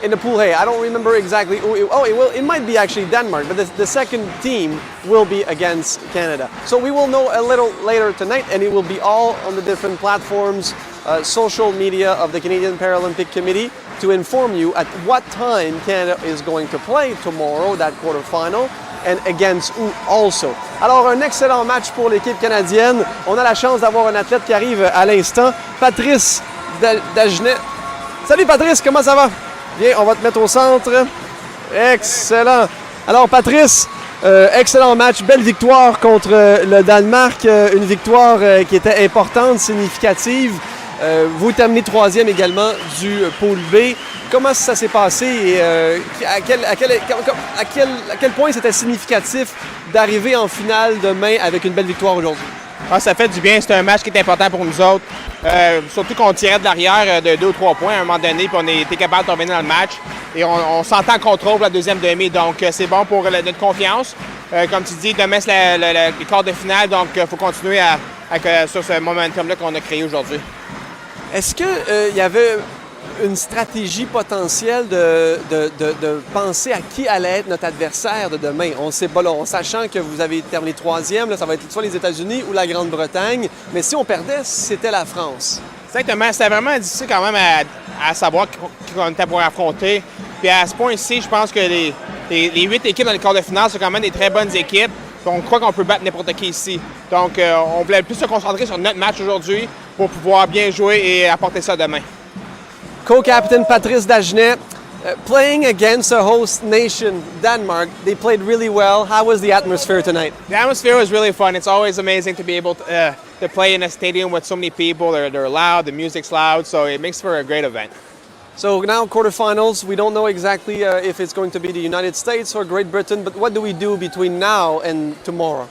in the Pool A. I don't remember exactly. It might be actually Denmark, but the second team will be against Canada. So we will know a little later tonight, and it will be all on the different platforms, social media of the Canadian Paralympic Committee to inform you at what time Canada is going to play tomorrow, that quarterfinal, and against who also. Alors, un excellent match pour l'équipe canadienne. On a la chance d'avoir un athlète qui arrive à l'instant, Patrice Dagenet. Salut Patrice, comment ça va? Bien, on va te mettre au centre. Excellent. Alors, Patrice, excellent match, belle victoire contre le Danemark. Une victoire qui était importante, significative. Vous terminez troisième également du Pool B. Comment ça s'est passé et à quel point c'était significatif d'arriver en finale demain avec une belle victoire aujourd'hui?
Ah, ça fait du bien. C'était un match qui était important pour nous autres. Surtout qu'on tirait de l'arrière de 2 ou 3 points à un moment donné, puis on était capable de revenir dans le match. Et on s'entend en contrôle pour la deuxième demi, donc c'est bon pour notre confiance. Comme tu dis, demain c'est le quart de finale, donc il faut continuer sur ce momentum-là qu'on a créé aujourd'hui.
Est-ce qu'il y avait une stratégie potentielle de penser à qui allait être notre adversaire de demain? On ne sait pas là, en sachant que vous avez terminé troisième, là, ça va être soit les États-Unis ou la Grande-Bretagne, mais si on perdait, c'était la France.
Exactement, c'était vraiment difficile quand même à savoir qui on était pour affronter. Puis à ce point-ci, je pense que les 8 équipes dans les quarts de finale sont quand même des très bonnes équipes. On croit qu'on peut battre n'importe qui ici. Donc on voulait plus se concentrer sur notre match aujourd'hui pour pouvoir bien jouer et apporter ça demain.
Co-captain Patrice Dagenet, playing against a host nation, Denmark, they played really well. How was the atmosphere tonight?
The atmosphere was really fun. It's always amazing to be able to play in a stadium with so many people. They're loud, the music's loud, so it makes for a great event.
So now quarterfinals, we don't know exactly if it's going to be the United States or Great Britain, but what do we do between now and tomorrow?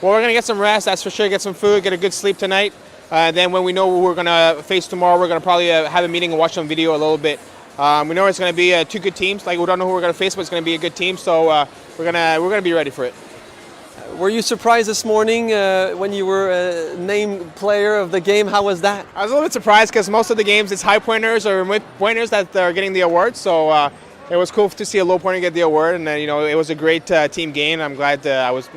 Well, we're going to get some rest, that's for sure, get some food, get a good sleep tonight. Then when we know who we're going to face tomorrow, we're going to probably have a meeting and watch some video a little bit. We know it's going to be 2 good teams. Like, we don't know who we're going to face, but it's going to be a good team, so we're going to be ready for it.
Were you surprised this morning when you were named player of the game? How was that?
I was a little bit surprised because most of the games it's high pointers or mid pointers that are getting the award. So it was cool to see a low pointer get the award, and it was a great team game. I'm glad I was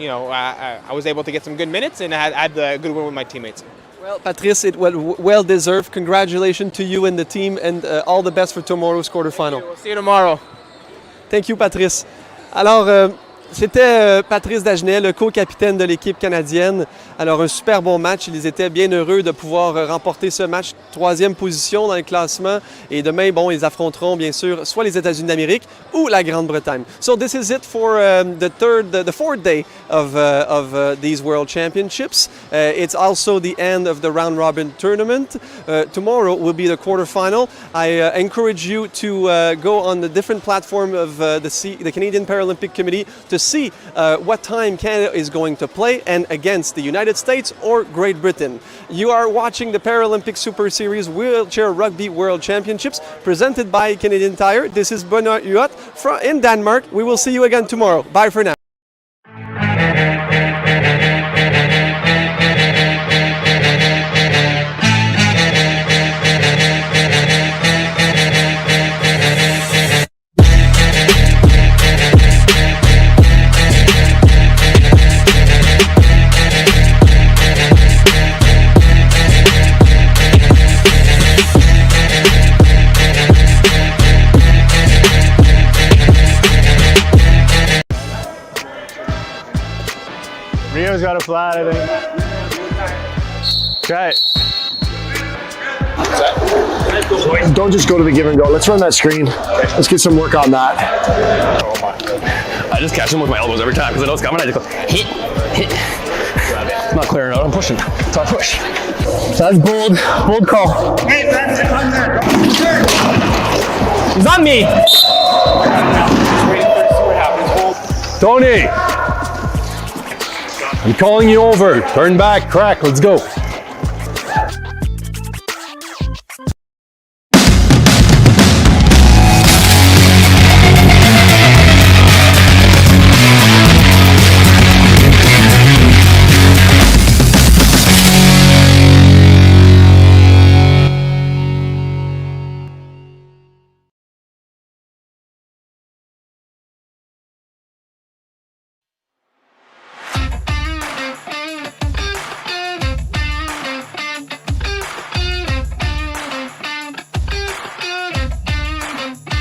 able to get some good minutes and I had a good win with my teammates.
Well, Patrice, it was well deserved. Congratulations to you and the team, and all the best for tomorrow's quarterfinal.
We'll see you tomorrow.
Thank you, Patrice. Alors, C'était Patrice Dagenet, le co-capitaine de l'équipe canadienne. Alors, un super bon match. Ils étaient bien heureux de pouvoir remporter ce match. 3e position dans le classement. Et demain, bon, ils affronteront bien sûr soit les États-Unis d'Amérique ou la Grande-Bretagne. So this is it for the fourth day of these World Championships. It's also the end of the round-robin tournament. Tomorrow will be the quarterfinal. I encourage you to go on the different platform of the Canadian Paralympic Committee to see what time Canada is going to play and against the United States or Great Britain. You are watching the Paralympic Super Series Wheelchair Rugby World Championships presented by Canadian Tire. This is Benoit Huot in Denmark. We will see you again tomorrow. Bye for now.
Rio's got a flat, I think. Try it.
Don't just go to the give and go. Let's run that screen. Let's get some work on that.
I just catch him with my elbows every time because I know it's coming. I just go hit, hit. I'm not clearing out, I'm pushing. So I push.
That's bold. Bold call.
He's on me! Tony! I'm calling you over. Turn back, crack, let's go.